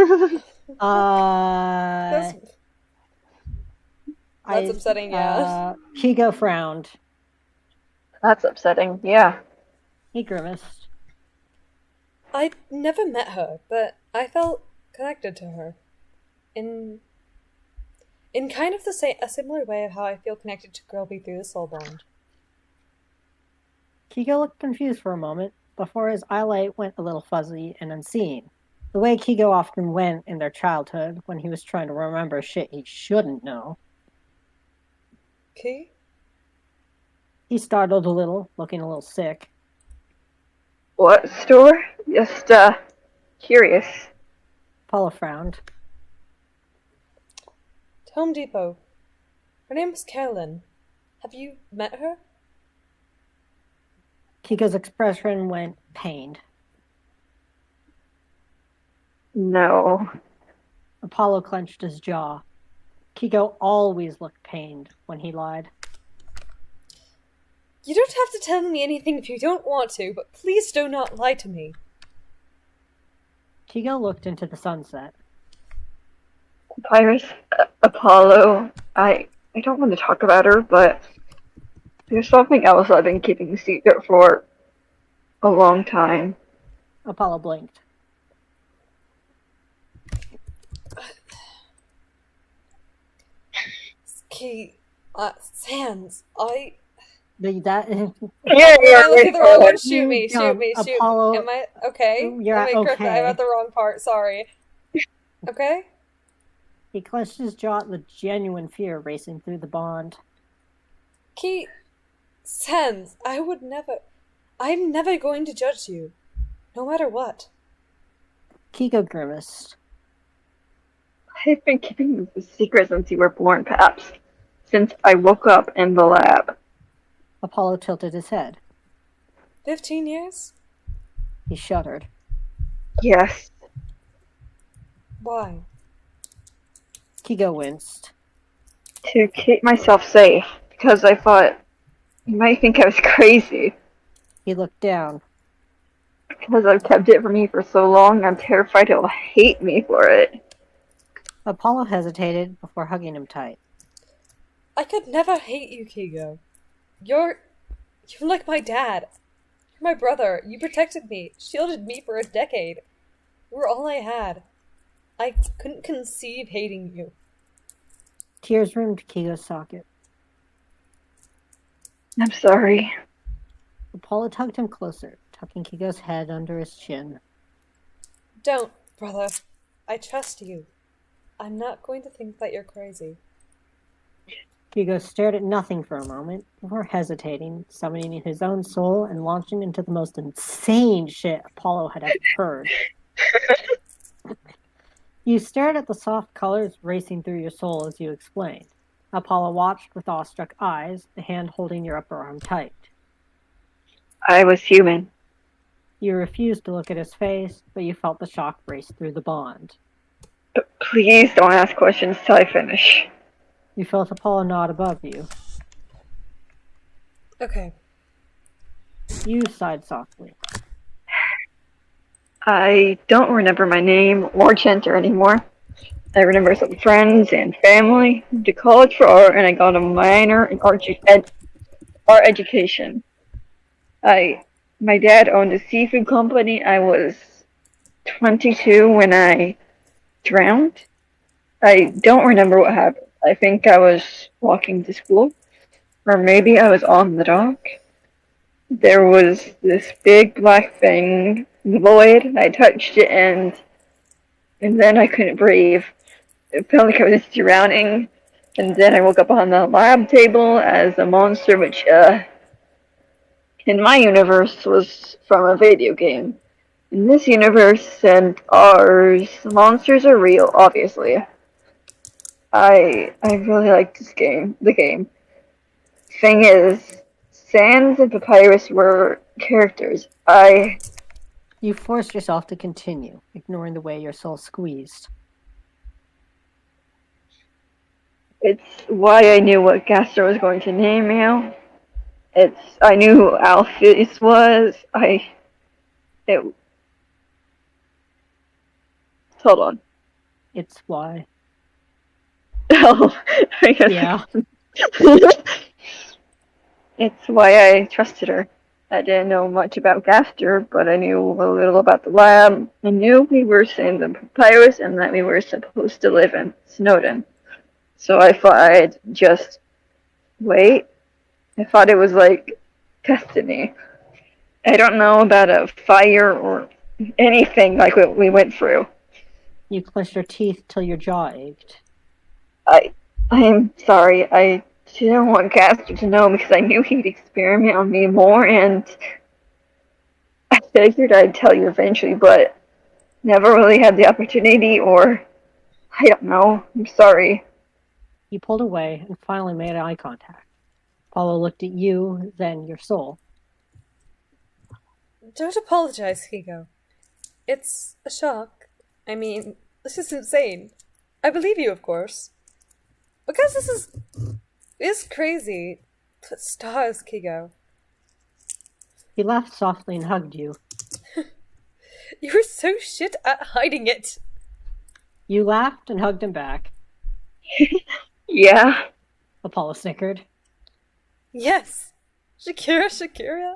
That's upsetting, yeah. Kigo frowned. That's upsetting, yeah. He grimaced. I never met her, but I felt connected to her. In kind of a similar way of how I feel connected to Grilby through the soul bond. Kigo looked confused for a moment before his eyelight went a little fuzzy and unseeing, the way Kigo often went in their childhood when he was trying to remember shit he shouldn't know. Okay? He startled a little, looking a little sick. What store? Just, curious. Paula frowned. Home Depot. Her name was Carolyn. Have you met her? Kigo's expression went pained. No. Apollo clenched his jaw. Kiko always looked pained when he lied. You don't have to tell me anything if you don't want to, but please do not lie to me. Kiko looked into the sunset. Papyrus, Apollo, I don't want to talk about her, but there's something else I've been keeping a secret for a long time. Apollo blinked. Sans, That Am I looking at the wrong one? Shoot me, shoot me. Apollo, Am I okay? You're Am I correct? okay. I'm at the wrong part. Sorry. Okay. He clenched his jaw at the genuine fear racing through the bond. Sans, I'm never going to judge you, no matter what. Kiko grimaced. I've been keeping this a secret since you were born, perhaps. Since I woke up in the lab. Apollo tilted his head. 15 years? He shuddered. Yes. Why? Kiko winced. To keep myself safe, because I thought you might think I was crazy. He looked down. Because I've kept it from me for so long, I'm terrified he'll hate me for it. Apollo hesitated before hugging him tight. I could never hate you, Kigo. You're like my dad. You're my brother. You protected me, shielded me for a decade. You were all I had. I couldn't conceive hating you. Tears rimmed Kiko's socket. I'm sorry. Apollo tugged him closer, tucking Kiko's head under his chin. Don't, brother. I trust you. I'm not going to think that you're crazy. Kiko stared at nothing for a moment, before hesitating, summoning his own soul and launching into the most insane shit Apollo had ever heard. You stared at the soft colors racing through your soul as you explained. Apollo watched with awestruck eyes, the hand holding your upper arm tight. I was human. You refused to look at his face, but you felt the shock race through the bond. But please don't ask questions till I finish. You felt Apollo nod above you. Okay. You sighed softly. I don't remember my name or gender anymore. I remember some friends and family. Went to college for art, and I got a minor in art education. My dad owned a seafood company. I was 22 when I drowned. I don't remember what happened. I think I was walking to school, or maybe I was on the dock. There was this big black thing, void. I touched it, and then I couldn't breathe. It felt like I was drowning. And then I woke up on the lab table as a monster, which, in my universe, was from a video game. In this universe and ours, monsters are real, obviously. I really liked the game. Thing is, Sans and Papyrus were characters. You forced yourself to continue, ignoring the way your soul squeezed. It's why I knew what Gaster was going to name you. I knew who Alpheus was. Hold on. It's why. Oh, I guess. Yeah. It's why I trusted her. I didn't know much about Gaster, but I knew a little about the lab. I knew we were in the Papyrus and that we were supposed to live in Snowden. So I thought I'd just wait. I thought it was like destiny. I don't know about a fire or anything like what we went through. You clenched your teeth till your jaw ached. I'm sorry. I didn't want Gaster to know because I knew he'd experiment on me more, and I figured I'd tell you eventually, but never really had the opportunity, or I don't know. I'm sorry. You pulled away and finally made eye contact. Apollo looked at you, then your soul. Don't apologize, Kigo. It's a shock. I mean, this is insane. I believe you, of course. Because this is crazy. But stars, Kigo. He laughed softly and hugged you. You were so shit at hiding it. You laughed and hugged him back. Yeah. Apollo snickered. Yes. Shakira?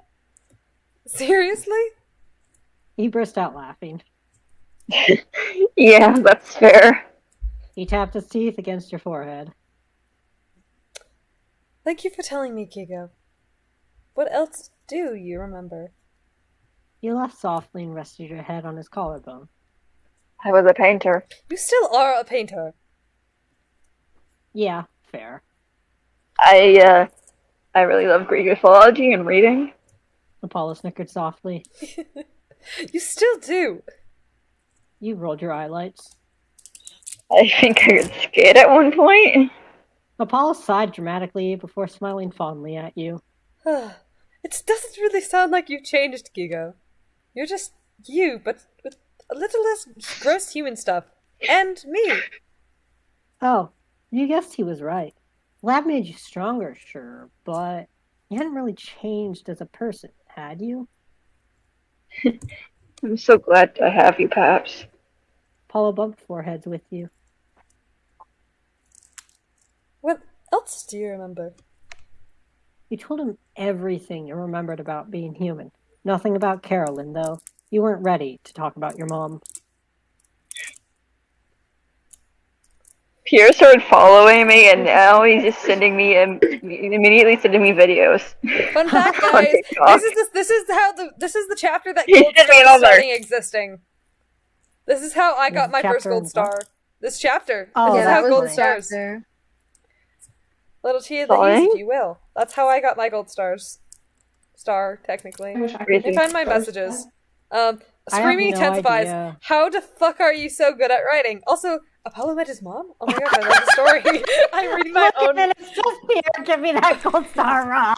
Seriously? He burst out laughing. Yeah, that's fair. He tapped his teeth against your forehead. Thank you for telling me, Kigo. What else do you remember? You laughed softly and rested your head on his collarbone. I was a painter. You still are a painter. Yeah, fair. I really love Greek mythology and reading. Apollo snickered softly. You still do. You rolled your eyelids. I think I could skate at one point. Apollo sighed dramatically before smiling fondly at you. It doesn't really sound like you've changed, Gigo. You're just you, but with a little less gross human stuff. And me. Oh, you guessed he was right. Lab made you stronger, sure, but you hadn't really changed as a person, had you? I'm so glad to have you, Paps. Apollo bumped foreheads with you. What else do you remember? You told him everything you remembered about being human. Nothing about Carolyn, though. You weren't ready to talk about your mom. Pierre started following me, and now he's just immediately sending me videos. Fun fact, On guys. TikTok. This is the chapter that He Gold did me Star is another. starting existing. This is how I got my first chapter in gold what? star. This chapter. Oh, This is yeah, how that gold was the stars. chapter. Little Tia the Sorry? East, if you will. That's how I got my gold stars. Star, technically. I wish I Really? could Find my stars. messages. I have Screaming no intensifies. idea. How the fuck are you so good at writing? Also, Apollo met his mom? Oh my god, I love the story. I'm reading my own. And it's just Pierre, give me that gold star raw.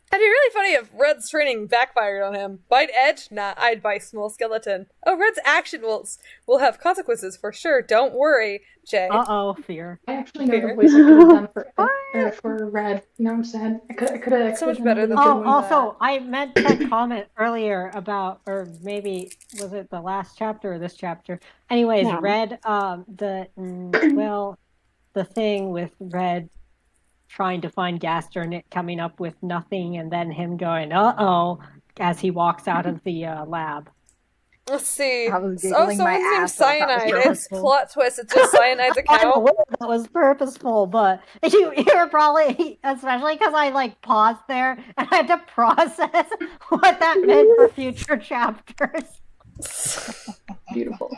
That'd be really funny if Red's training backfired on him. Bite edge? Nah, I'd bite small skeleton. Oh, Red's action will have consequences for sure. Don't worry, Jay. Uh-oh, fear. I actually know Fair. the voice I could have done for Red. Now I'm sad. I could have. So much better than Oh, also, I meant to comment earlier about, or maybe was it the last chapter or this chapter? Anyways, Yeah. Red, the thing with Red trying to find Gaster and it coming up with nothing, and then him going, uh-oh, as he walks out of the lab. Let's see. I was Oh, giggling my someone's named ass off. That was Cyanide. It's purposeful. plot twist. It's just Cyanide's I'm account. aware that was purposeful, but you were probably, especially because I paused there and had to process what that meant for future chapters. Beautiful.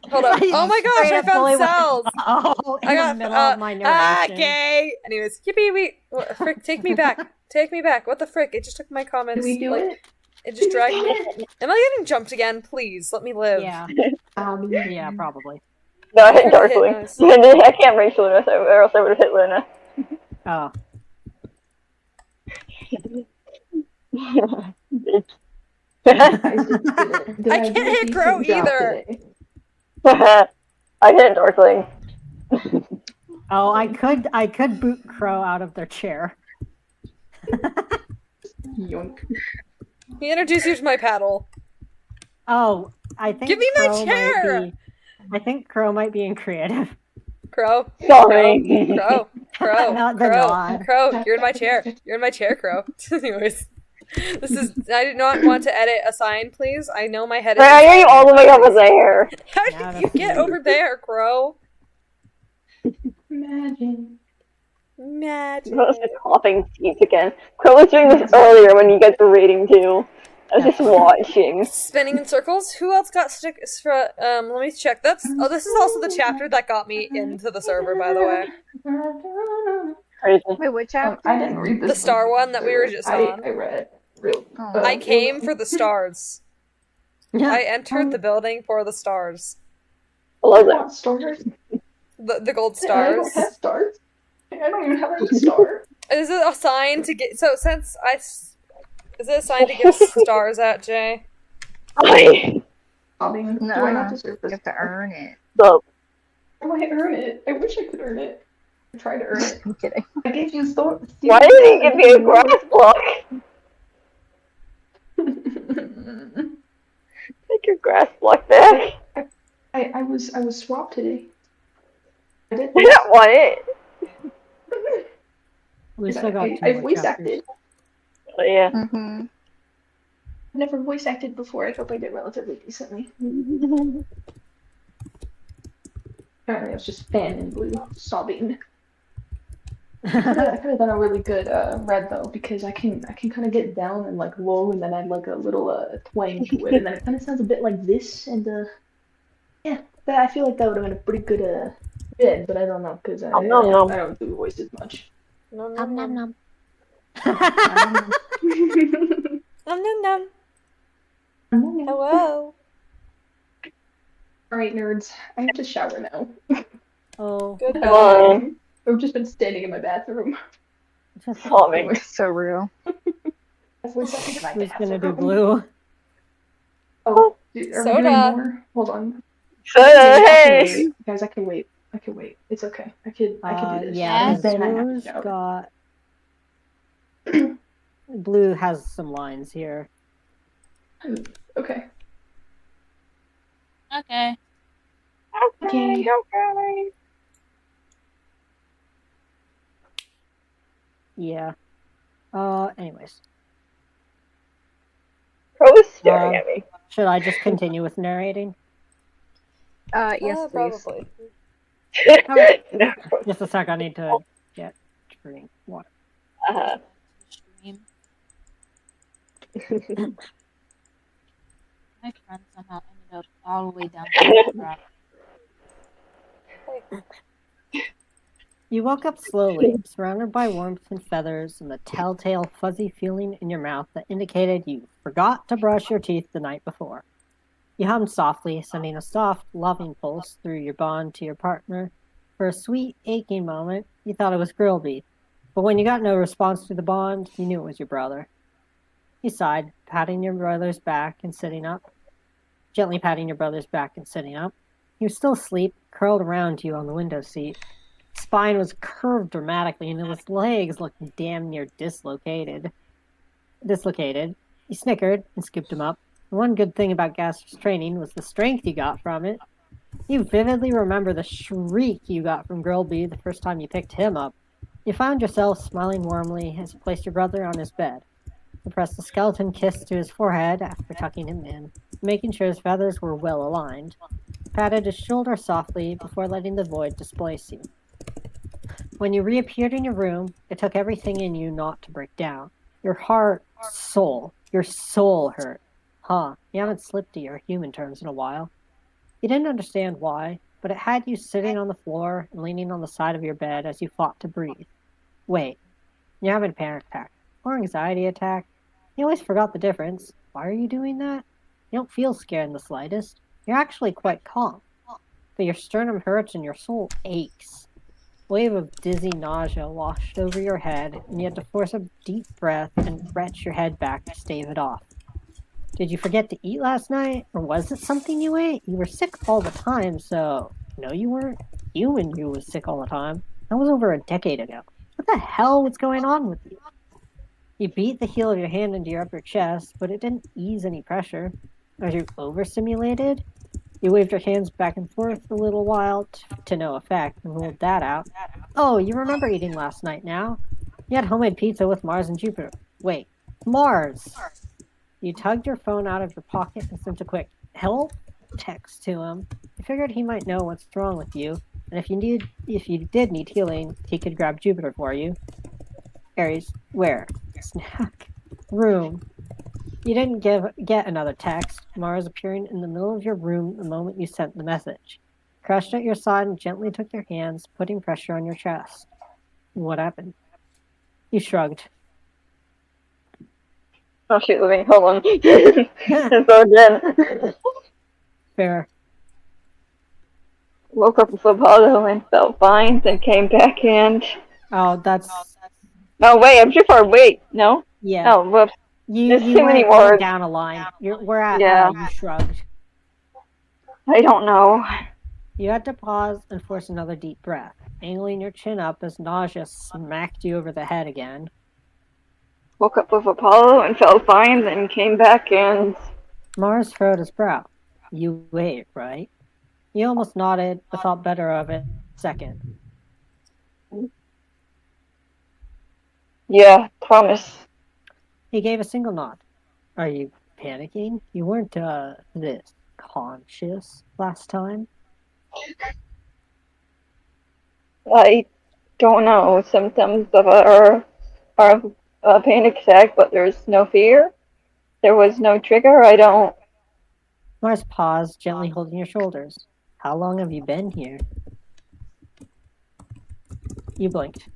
Hold up. Oh my gosh, I found cells. Oh, in I got the middle of my narration. gay. Anyways, yippee, what, frick, take me back. Take me back. What the frick? It just took my comments. Did we do it? It just dragged me. Am I getting jumped again? Please, let me live. Yeah, yeah, probably. No, I hit Hit Darkly. nice. I can't reach Luna, or else I would have hit Luna. Oh, I can't hit Crow either. I hit Darkling. oh, I could boot Crow out of their chair. Yoink. He introduced you to my paddle. Oh, I think Give me my Crow chair! I think Crow might be in creative. Crow. Sorry. Crow. Not the nod. Crow. You're in my chair. You're in my chair, Crow. Anyways. I did not want to edit a sign, please. I know my head is. I am all the way over there. How Yeah, did you that's get me. over there, Crow? Imagine. Magic. I was just hopping seats again. Crow was doing this earlier when you guys were reading too. I was just watching. Spinning in circles. Who else got stickers for? Let me check. This is also the chapter that got me into the server, by the way. Crazy. Wait, what chapter? I didn't read this. The star one that we were just on. I read. Real. Oh. I came for the stars. I entered the building for the stars. I love I that. want stars. The gold I stars. don't have stars. I don't even have any star. Is it a sign to get? So since Is it a sign to give stars at, Jay? I mean, do I not deserve You this? have to earn it. How do I earn it? I wish I could earn it. I tried to earn it. I'm kidding. I gave you so. Why did he give me a grass block? Take your grass block back. I was swapped today. I did. I don't want it. We still got 2 I more voice chapters. acted. Oh, yeah. Mm-hmm. I've never voice acted before. I hope I did relatively decently. Apparently, I was just fan in blue, sobbing. I could have done a really good red though, because I can kind of get down and like low, and then add like a little twang to it, and then it kind of sounds a bit like this. And yeah, I feel like that would have been a pretty good bid, but I don't know because I don't do voices much. Nom Nom nom nom nom. nom. Nom nom nom. Hello. All right, nerds. I have to shower now. Oh, Good Come night. on. I've just been standing in my bathroom. Calming. So real. who's gonna do blue? Oh, dude, are we doing Soda. more? Hold on. So, hey. Guys, I can wait. It's okay. I could do this. Yeah, Yes. Then I have to blue's shower. got. Blue has some lines here. Okay. Okay. Okay. Okay. Yeah. Anyways, Pro is staring at me. should I just continue with narrating? Yes, please. Probably. No. Just a sec. I need to get drink water. Stream. My friend somehow ended up all the way down to the ground. You woke up slowly, surrounded by warmth and feathers, and the telltale fuzzy feeling in your mouth that indicated you forgot to brush your teeth the night before. You hummed softly, sending a soft, loving pulse through your bond to your partner. For a sweet, aching moment, you thought it was Grillby, but when you got no response to the bond, you knew it was your brother. You sighed, patting your brother's back and sitting up. Gently patting your brother's back and sitting up. He was still asleep, curled around you on the window seat. His spine was curved dramatically, and his legs looked damn near dislocated. You snickered and scooped him up. The one good thing about Gaster's training was the strength you got from it. You vividly remember the shriek you got from Grillby the first time you picked him up. You found yourself smiling warmly as you placed your brother on his bed. You pressed a skeleton kiss to his forehead after tucking him in, making sure his feathers were well aligned. You patted his shoulder softly before letting the void displace you. When you reappeared in your room, it took everything in you not to break down. Your your soul hurt. Huh, you haven't slipped to your human terms in a while. You didn't understand why, but it had you sitting on the floor and leaning on the side of your bed as you fought to breathe. Wait, you're having a panic attack or anxiety attack. You always forgot the difference. Why are you doing that? You don't feel scared in the slightest. You're actually quite calm. But your sternum hurts and your soul aches. A wave of dizzy nausea washed over your head, and you had to force a deep breath and retch your head back to stave it off. Did you forget to eat last night? Or was it something you ate? You were sick all the time, so... No, you weren't. You was sick all the time. That was over a decade ago. What the hell was going on with you? You beat the heel of your hand into your upper chest, but it didn't ease any pressure. Was you overstimulated? You waved your hands back and forth a little while to no effect and ruled that out. Oh, you remember eating last night now. You had homemade pizza with Mars and Jupiter. Wait, Mars! You tugged your phone out of your pocket and sent a quick help text to him. You figured he might know what's wrong with you, and if you did need healing, he could grab Jupiter for you. Aries, where? Snack. Room. You didn't get another text, Mars appearing in the middle of your room the moment you sent the message. Crushed at your side and gently took your hands, putting pressure on your chest. What happened? You shrugged. Oh shoot, let me, hold on. So again. Fair. Woke up with Loboto and felt fine, then came back and... Oh, that's... Oh wait, I'm too far, wait, no? Yeah. Oh, whoops. There's too many went words. down a line. We're at Yeah. you shrugged. I don't know. You had to pause and force another deep breath, angling your chin up as nausea smacked you over the head again. Woke up with Apollo and felt fine, then came back and... Mars furrowed his brow. You ate, right? You almost nodded, but thought better of it second. Yeah, promise. He gave a single nod. Are you panicking? You weren't, this conscious last time? I don't know. Symptoms of a panic attack, but there's no fear. There was no trigger. I don't... Mars paused, gently holding your shoulders. How long have you been here? You blinked.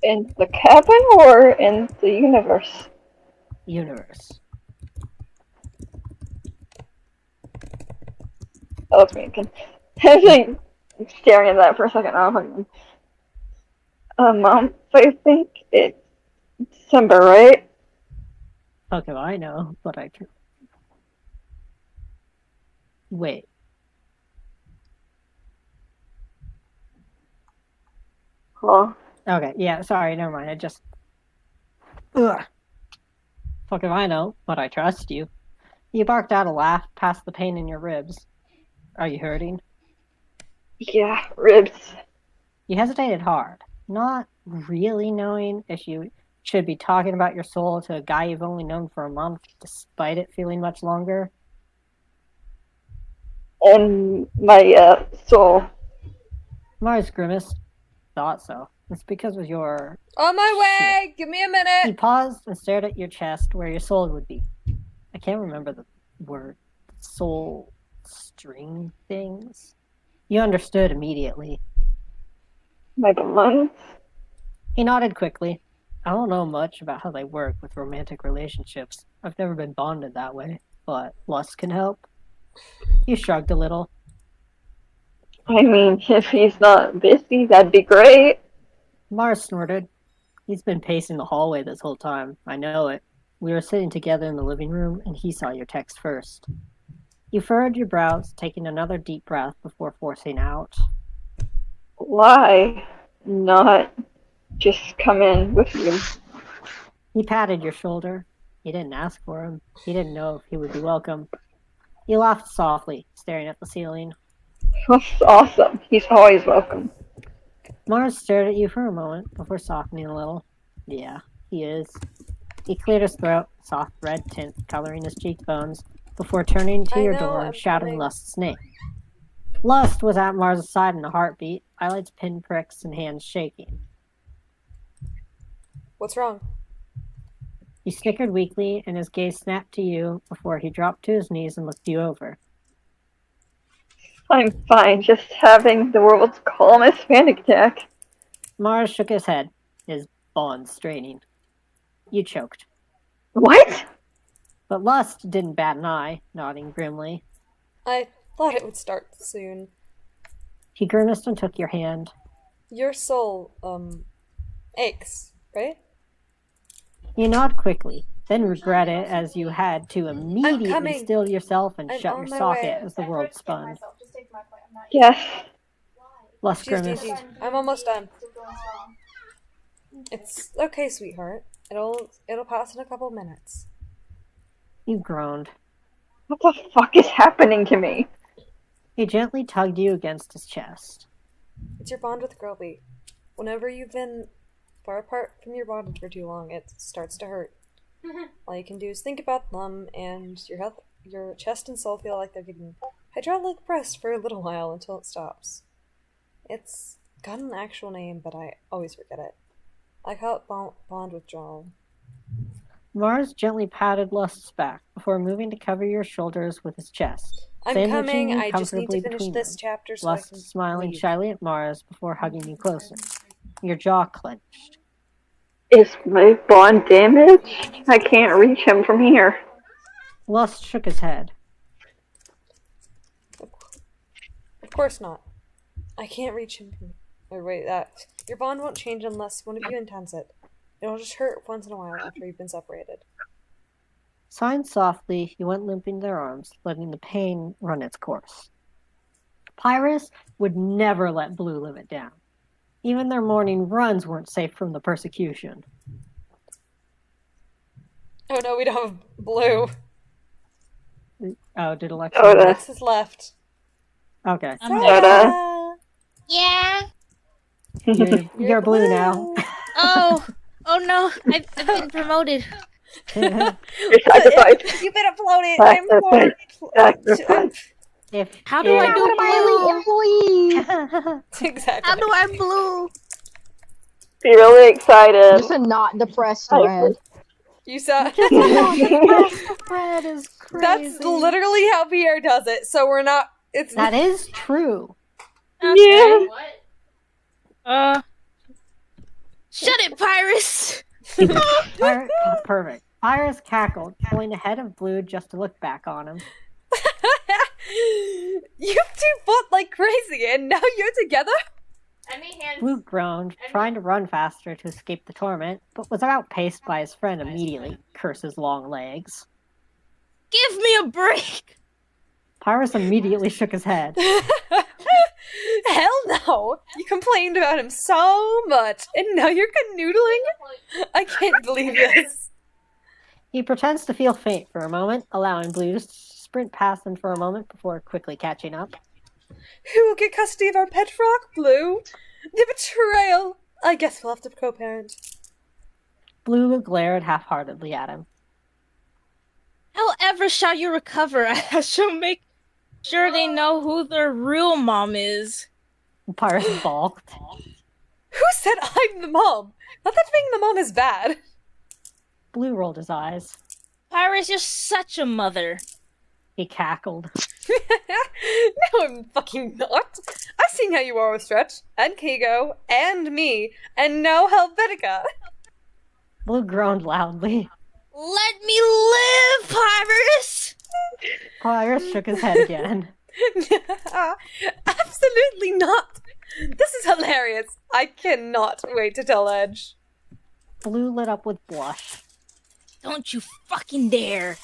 In the cabin or in the universe? Universe. That looks me again. I was like staring at that for a second. I was like, I think it's December, right? Fuck if I know, but I can. Wait. Huh? Okay, yeah, sorry, never mind. I just. Ugh. Fuck if I know, but I trust you. You barked out a laugh past the pain in your ribs. Are you hurting? Yeah, ribs. You hesitated hard, not really knowing if you should be talking about your soul to a guy you've only known for a month, despite it feeling much longer. And my soul. Mars grimaced. Thought so. It's because of your... On my way! Give me a He minute! paused and stared at your chest where your soul would be. I can't remember the word. Soul string things? You understood immediately. My balloons? He nodded quickly. I don't know much about how they work with romantic relationships. I've never been bonded that way, but lust can help. You shrugged a little. I mean, if he's not busy, that'd be great. Mars snorted. He's been pacing the hallway this whole time. I know it. We were sitting together in the living room, and he saw your text first. You furrowed your brows, taking another deep breath before forcing out. Why not just come in with you? He patted your shoulder. You didn't ask for him. He didn't know if he would be welcome. You laughed softly, staring at the ceiling. That's awesome. He's always welcome. Mars stared at you for a moment before softening a little. Yeah, he is. He cleared his throat, soft red tint coloring his cheekbones, before turning to your door and shouting Lust's name. Lust was at Mars' side in a heartbeat, eyelids pinpricks and hands shaking. What's wrong? He snickered weakly, and his gaze snapped to you before he dropped to his knees and looked you over. I'm fine, just having the world's calmest panic attack. Mars shook his head, his bonds straining. You choked. What? But Lust didn't bat an eye, nodding grimly. I thought it would start soon. He grimaced and took your hand. Your soul, aches, right? You nod quickly, then regret it as you had to immediately still yourself and shut your socket as the world spun. Yes. Lust grimaced. I'm almost done. It's okay, sweetheart. It'll pass in a couple minutes. You groaned. What the fuck is happening to me? He gently tugged you against his chest. It's your bond with Grilby. Whenever you've been far apart from your body for too long, it starts to hurt. All you can do is think about them, and your chest and soul feel like they're getting hydraulic pressed for a little while until it stops. It's got an actual name, but I always forget it. I call it bond withdrawal. Mars gently patted Lust's back before moving to cover your shoulders with his chest. I'm coming. I just need to finish this chapter so Lust I can smiling leave. shyly at Mars before hugging you closer. Your jaw clenched. Is my bond damaged? I can't reach him from here. Lust shook his head. Of course not. I can't reach him. Or wait, your bond won't change unless one of you intends it. It'll just hurt once in a while after you've been separated. Sighing softly, he went limp in their arms, letting the pain run its course. Pyrus would never let Blue live it down. Even their morning runs weren't safe from the persecution. Oh no, we don't have Blue. Oh, did Alexa? Soda. Alexis left. Okay. Soda. Yeah. You're Blue now. Oh no, I've been promoted. You're sacrificed. You've been uploaded. I'm more. Sacrifice. How do I do blue? Exactly. How do I blue? Be really excited. Just a not depressed red. You saw. Red is crazy. That's literally how Pierre does it. So we're not. It's That is true. Yeah. Shut it, Pyrus. Perfect. Pyrus cackled, pulling ahead of Blue just to look back on him. You two fought like crazy, and now you're together? Blue groaned, trying to run faster to escape the torment, but was outpaced by his friend immediately. Curse his long legs. Give me a break. Pyrus immediately shook his head. Hell no! You complained about him so much, and now you're canoodling? I can't believe this. He pretends to feel faint for a moment, allowing Blue to sprint past him for a moment before quickly catching up. Who will get custody of our pet frog, Blue? The betrayal! I guess we'll have to co-parent. Blue glared half-heartedly at him. However shall you recover? I shall make sure they know who their real mom is. Pyrus balked. Who said I'm the mom? Not that being the mom is bad. Blue rolled his eyes. Pyrus, you're such a mother. He cackled. No, I'm fucking not. I've seen how you are with Stretch, and Kigo, and me, and now Helvetica. Blue groaned loudly. Let me live, Pyrus! Pyrus shook his head again. Absolutely not. This is hilarious. I cannot wait to tell Edge. Blue lit up with blush. Don't you fucking dare.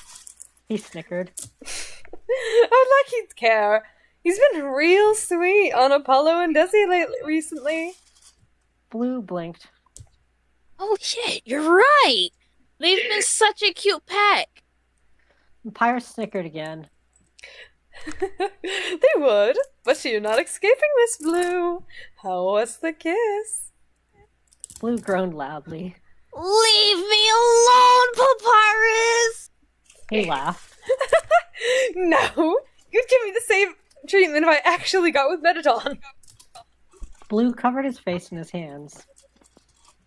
He snickered. I'd like he'd care. He's been real sweet on Apollo and Desi recently. Blue blinked. Oh shit, you're right. They've been such a cute pack. Pyrus snickered again. They would, but you're not escaping this, Blue. How was the kiss? Blue groaned loudly. Leave me alone, Papyrus! He laughed. No, you'd give me the same treatment if I actually got with Mettaton. Blue covered his face in his hands.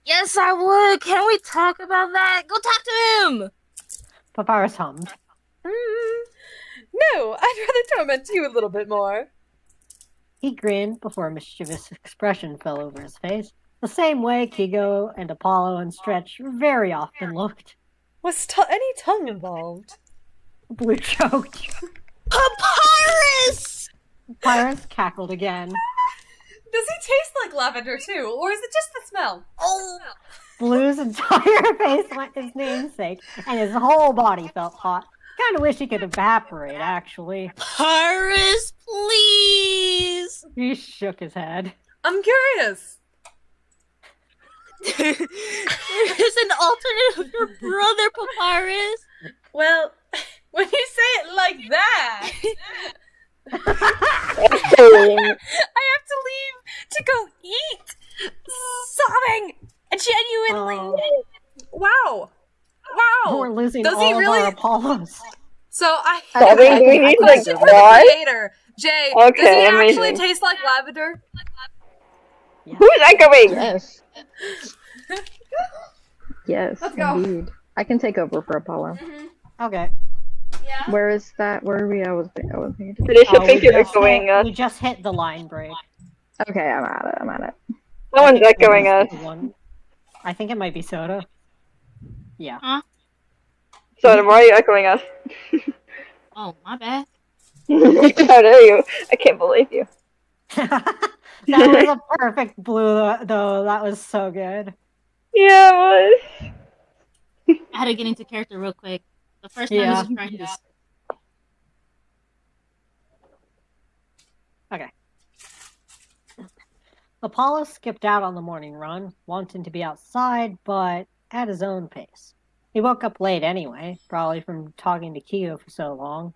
Yes, I would. Can we talk about that? Go talk to him! Papyrus hummed. No, I'd rather torment you a little bit more. He grinned before a mischievous expression fell over his face, the same way Kigo and Apollo and Stretch very often looked. Was any tongue involved? Blue choked. Papyrus! Pyrus cackled again. Does he taste like lavender too, or is it just the smell? Oh! Blue's entire face went his namesake, and his whole body felt hot. Kinda wish he could evaporate, actually. Pyrus, please! He shook his head. I'm curious. There's an alternate of your brother, Papyrus. Well, when you say it like that, I have to leave to go eat. Sobbing, genuinely. Wow. We're losing Does all he of really? our Apollos. So I Sobbing? Do we need like question for the cry? creator. Jay, Okay, does he actually amazing. taste like lavender? Who's echoing? Yes. Yes, Let's go. indeed. I can take over for Apollo. Okay. Yeah. Where is that? Where are we? I was paying attention. Felicia thinks you're echoing us. We just hit the line break. Okay, I'm at it. Someone's echoing us. I think it might be Soda. Yeah. So why are you echoing us? Oh, my bad. How dare you? I can't believe you. That was a perfect blue, though. That was so good. Yeah, it was. I had to get into character real quick. The first time Yeah. was practice. Okay. Apollo skipped out on the morning run, wanting to be outside, but at his own pace. He woke up late anyway, probably from talking to Kigo for so long.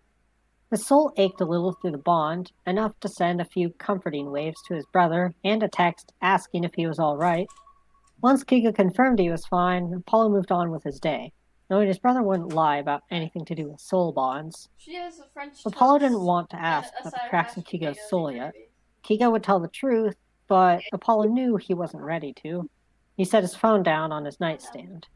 His soul ached a little through the bond, enough to send a few comforting waves to his brother and a text asking if he was all right. Once Kigo confirmed he was fine, Apollo moved on with his day, knowing his brother wouldn't lie about anything to do with soul bonds. She has a French Apollo toast didn't want to and ask a about the side of cracks in mashed Kigo's potatoes soul and yet. gravy. Kigo would tell the truth, but Apollo knew he wasn't ready to. He set his phone down on his nightstand.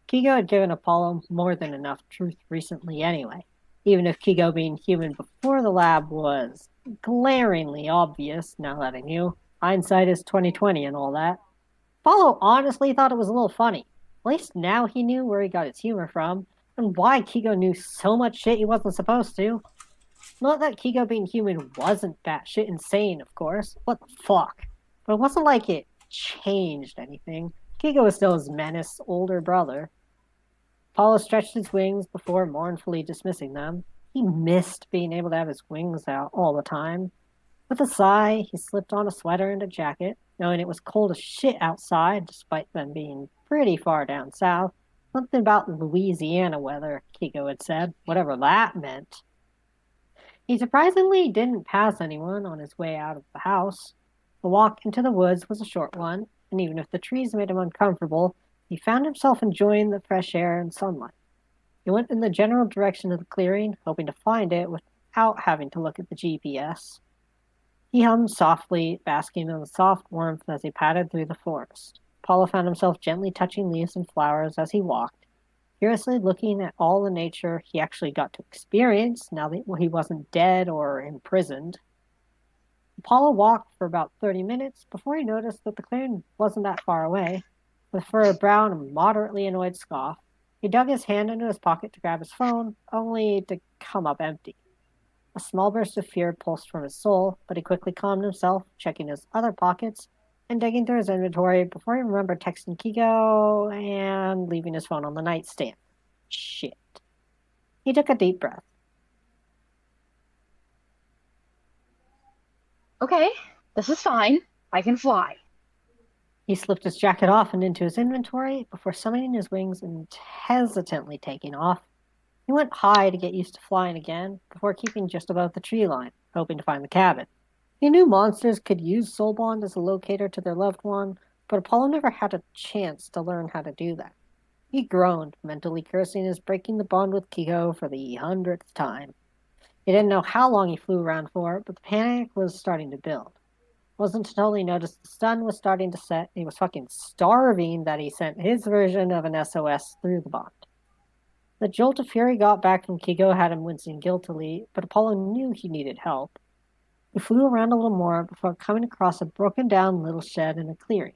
Kigo had given Apollo more than enough truth recently anyway, even if Kigo being human before the lab was glaringly obvious now that I knew. Hindsight is 2020 and all that. Apollo honestly thought it was a little funny. At least now he knew where he got his humor from, and why Kigo knew so much shit he wasn't supposed to. Not that Kigo being human wasn't batshit insane, of course. What the fuck? But it wasn't like it changed anything. Kigo was still his menaced older brother. Apollo stretched his wings before mournfully dismissing them. He missed being able to have his wings out all the time. With a sigh, he slipped on a sweater and a jacket, knowing it was cold as shit outside, despite them being pretty far down south. Something about Louisiana weather, Kigo had said, whatever that meant. He surprisingly didn't pass anyone on his way out of the house. The walk into the woods was a short one, and even if the trees made him uncomfortable, he found himself enjoying the fresh air and sunlight. He went in the general direction of the clearing, hoping to find it without having to look at the GPS. He hummed softly, basking in the soft warmth as he padded through the forest. Apollo found himself gently touching leaves and flowers as he walked, curiously looking at all the nature he actually got to experience now that he wasn't dead or imprisoned. Apollo walked for about 30 minutes before he noticed that the clearing wasn't that far away. With furrowed brow and a moderately annoyed scoff, he dug his hand into his pocket to grab his phone, only to come up empty. A small burst of fear pulsed from his soul, but he quickly calmed himself, checking his other pockets and digging through his inventory before he remembered texting Kigo and leaving his phone on the nightstand. Shit. He took a deep breath. Okay, this is fine. I can fly. He slipped his jacket off and into his inventory before summoning his wings and hesitantly taking off. He went high to get used to flying again, before keeping just above the tree line, hoping to find the cabin. He knew monsters could use Soul Bond as a locator to their loved one, but Apollo never had a chance to learn how to do that. He groaned, mentally cursing his breaking the bond with Kiko for the 100th time. He didn't know how long he flew around for, but the panic was starting to build. It wasn't until he noticed the sun was starting to set and he was fucking starving that he sent his version of an SOS through the bond. The jolt of fear he got back from Kigo had him wincing guiltily, but Apollo knew he needed help. He flew around a little more before coming across a broken down little shed in a clearing.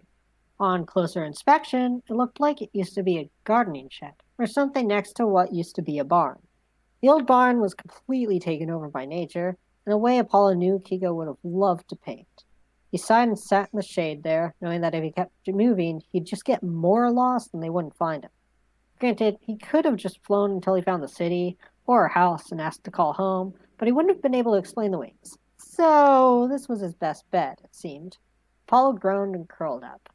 On closer inspection, it looked like it used to be a gardening shed, or something next to what used to be a barn. The old barn was completely taken over by nature, in a way Apollo knew Kigo would have loved to paint. He sighed and sat in the shade there, knowing that if he kept moving, he'd just get more lost and they wouldn't find him. Granted, he could have just flown until he found the city or a house and asked to call home, but he wouldn't have been able to explain the wings. So this was his best bet, it seemed. Apollo groaned and curled up.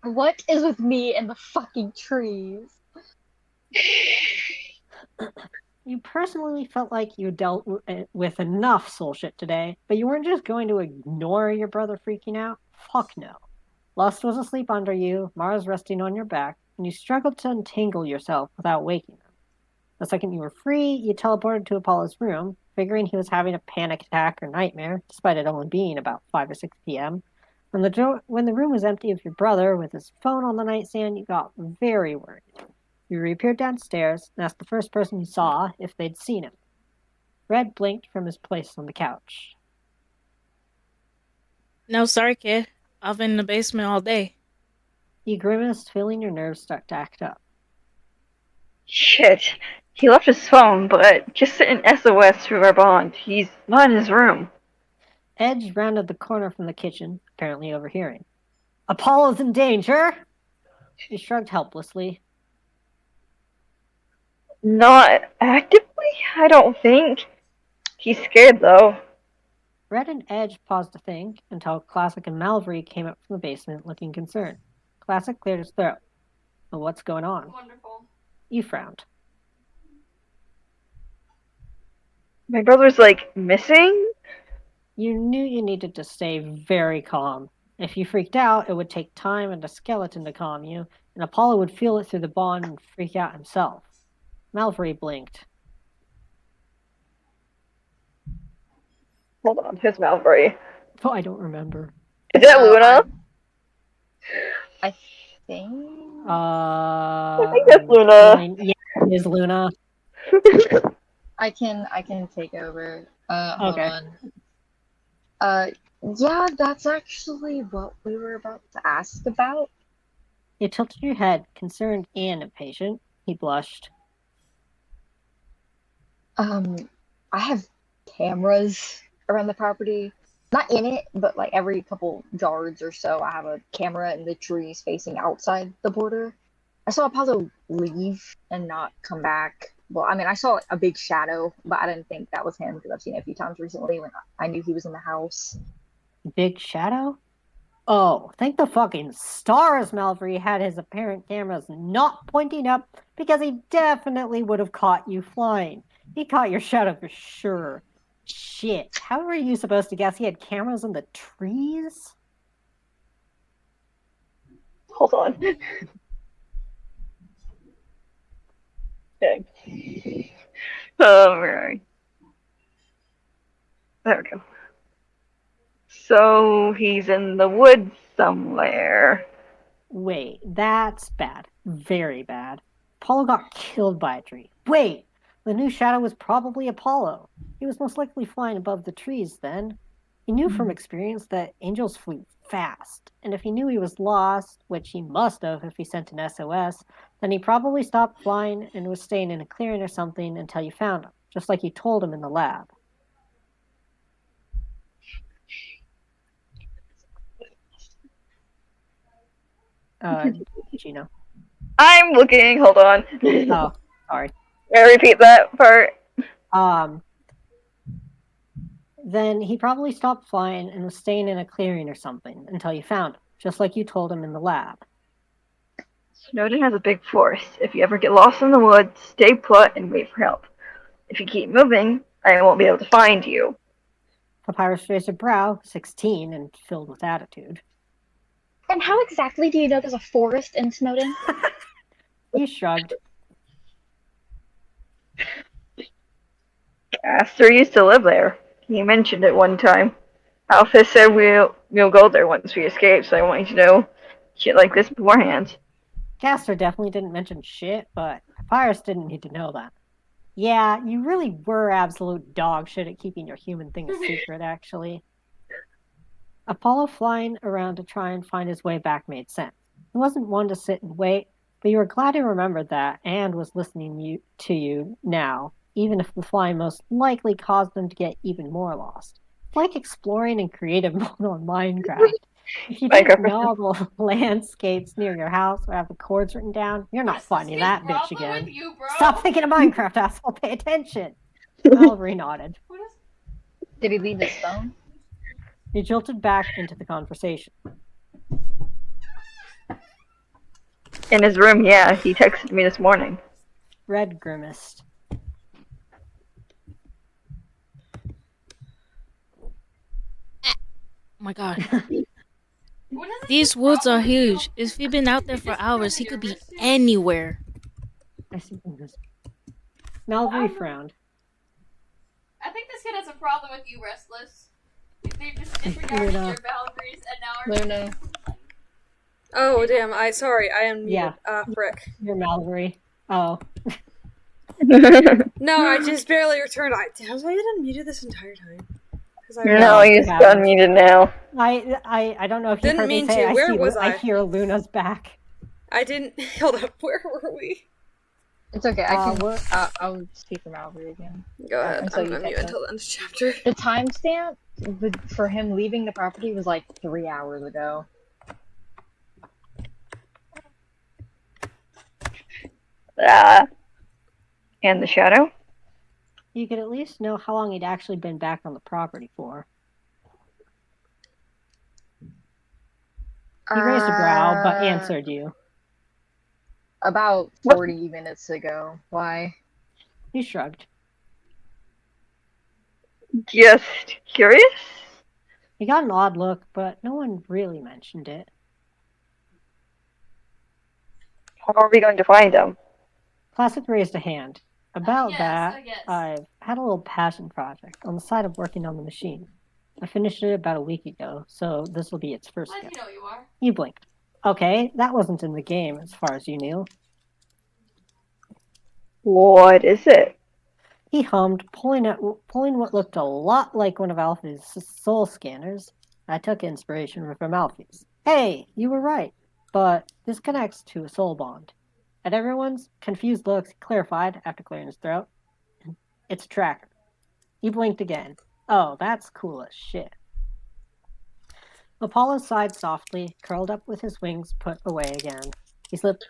What is with me and the fucking trees? You personally felt like you dealt with enough soul shit today, but you weren't just going to ignore your brother freaking out? Fuck no. Lust was asleep under you, Mars resting on your back, and you struggled to untangle yourself without waking them. The second you were free, you teleported to Apollo's room, figuring he was having a panic attack or nightmare, despite it only being about 5 or 6 p.m. When the room was empty of your brother with his phone on the nightstand, you got very worried. You reappeared downstairs and asked the first person you saw if they'd seen him. Red blinked from his place on the couch. No, sorry, kid. I've been in the basement all day. You grimaced, feeling your nerves start to act up. Shit. He left his phone, but just sent an SOS through our bond. He's not in his room. Edge rounded the corner from the kitchen, apparently overhearing. Apollo's in danger! She shrugged helplessly. Not actively, I don't think. He's scared, though. Red and Edge paused to think until Classic and Malvery came up from the basement looking concerned. Classic cleared his throat. Well, what's going on? Wonderful. You frowned. My brother's, like, missing? You knew you needed to stay very calm. If you freaked out, it would take time and a skeleton to calm you, and Apollo would feel it through the bond and freak out himself. Malvery blinked. Hold on, who's Malvery? Oh, I don't remember. Is that Luna? I think. I think that's Luna. Yeah, it is Luna. I can take over. Okay. Hold on. Yeah, that's actually what we were about to ask about. You tilted your head, concerned and impatient. He blushed. I have cameras around the property. Not in it, but like every couple yards or so, I have a camera in the trees facing outside the border. I saw Apollo leave and not come back. Well, I mean, I saw a big shadow, but I didn't think that was him because I've seen it a few times recently when I knew he was in the house. Big shadow? Oh, thank the fucking stars Malvery had his apparent cameras not pointing up, because he definitely would have caught you flying. He caught your shadow for sure. Shit, how were you supposed to guess he had cameras in the trees? Hold on. Okay. Where are we? There we go. So he's in the woods somewhere. Wait, that's bad. Very bad. Apollo got killed by a tree. Wait, the new shadow was probably Apollo. He was most likely flying above the trees then. He knew from experience that angels flew fast, and if he knew he was lost, which he must have if he sent an SOS, then he probably stopped flying and was staying in a clearing or something until you found him, just like you told him in the lab. Did you know? I'm looking. Hold on. Oh, sorry. May I repeat that part? Then he probably stopped flying and was staying in a clearing or something until you found him, just like you told him in the lab. Snowden has a big force. If you ever get lost in the woods, stay put and wait for help. If you keep moving, I won't be able to find you. Papyrus raised a brow, 16, and filled with attitude. And how exactly do you know there's a forest in Snowden? He shrugged. Aster used to live there. He mentioned it one time. Alpha said we'll go there once we escape, so I want you to know shit like this beforehand. Gaster definitely didn't mention shit, but Papyrus didn't need to know that. Yeah, you really were absolute dog shit at keeping your human thing a secret, actually. Apollo flying around to try and find his way back made sense. He wasn't one to sit and wait, but you were glad he remembered that and was listening to you now, even if the flying most likely caused them to get even more lost. It's like exploring in creative mode on Minecraft. If you didn't know all the landscapes near your house would have the codes written down, you're not finding that bitch again. Stop thinking of Minecraft, asshole. Pay attention. Malvery nodded. Did he leave his phone? He jolted back into the conversation. In his room, yeah. He texted me this morning. Red grimaced. Oh my god. These woods are huge. If he'd been out there for hours, he could be anywhere. I see. Malvery frowned. I think this kid has a problem with you, Restless. They just disregarded your boundaries and now are Luna. Oh damn! Sorry, I am muted. Yeah. Frick. You're Malvery. Oh. No, I just barely returned. Was I even unmuted this entire time? No, he's unmuted now. I don't know if you Didn't heard me mean say to. Where was I? I hear Luna's back. I didn't. Hold up. Where were we? It's okay. I'll speak from Malvery again. Go ahead. Until I'm you mute catch until up. the end of chapter. The timestamp for him leaving the property was like 3 hours ago. And the shadow? You could at least know how long he'd actually been back on the property for. He raised a brow, but answered you. About 40 minutes ago. Why? He shrugged. Just curious? He got an odd look, but no one really mentioned it. How are we going to find him? Classic raised a hand. About Yes, that, I guess. I've had a little passion project on the side of working on the machine. I finished it about a week ago, so this will be its first Glad step. you know you are. You blinked. Okay, that wasn't in the game as far as you knew. What is it? He hummed, pulling what looked a lot like one of Alfie's soul scanners. I took inspiration from Alfie's. Hey, you were right, but this connects to a soul bond. At everyone's confused looks, he clarified after clearing his throat. It's a tracker. He blinked again. Oh, that's cool as shit. Apollo sighed softly, curled up with his wings put away again.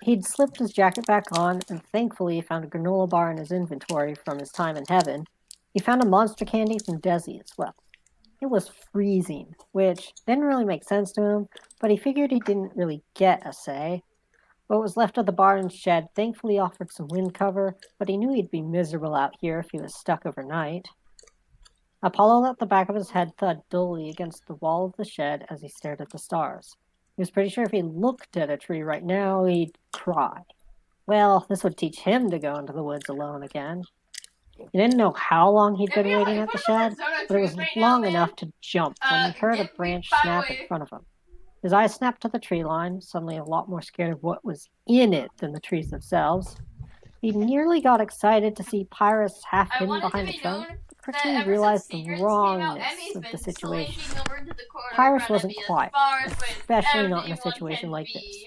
He'd slipped his jacket back on, and thankfully found a granola bar in his inventory from his time in heaven. He found a monster candy from Desi as well. It was freezing, which didn't really make sense to him, but he figured he didn't really get a say. What was left of the bar and shed thankfully offered some wind cover, but he knew he'd be miserable out here if he was stuck overnight. Apollo let the back of his head thud dully against the wall of the shed as he stared at the stars. He was pretty sure if he looked at a tree right now, he'd cry. Well, this would teach him to go into the woods alone again. He didn't know how long he'd been waiting at the shed, but it was long enough to jump when he heard a branch snap in front of him. His eyes snapped to the tree line, suddenly a lot more scared of what was in it than the trees themselves. He nearly got excited to see Pyrus half hidden behind a trunk, but quickly realized the wrongness of the situation. Pyrus wasn't quiet, especially not in a situation like this.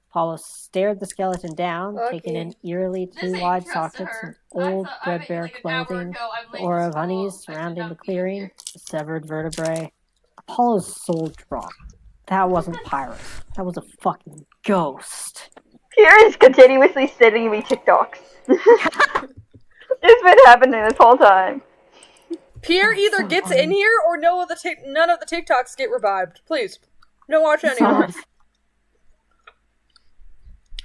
Apollo stared the skeleton down, taking in eerily two wide sockets and old threadbare clothing, the aura of honeys surrounding the clearing, the severed vertebrae. Apollo's soul dropped. That wasn't Pyrus. That was a fucking ghost. Pierre is continuously sending me TikToks. It's been happening this whole time. Pierre either gets in here or none of the TikToks get revived. Please. Don't watch any of them.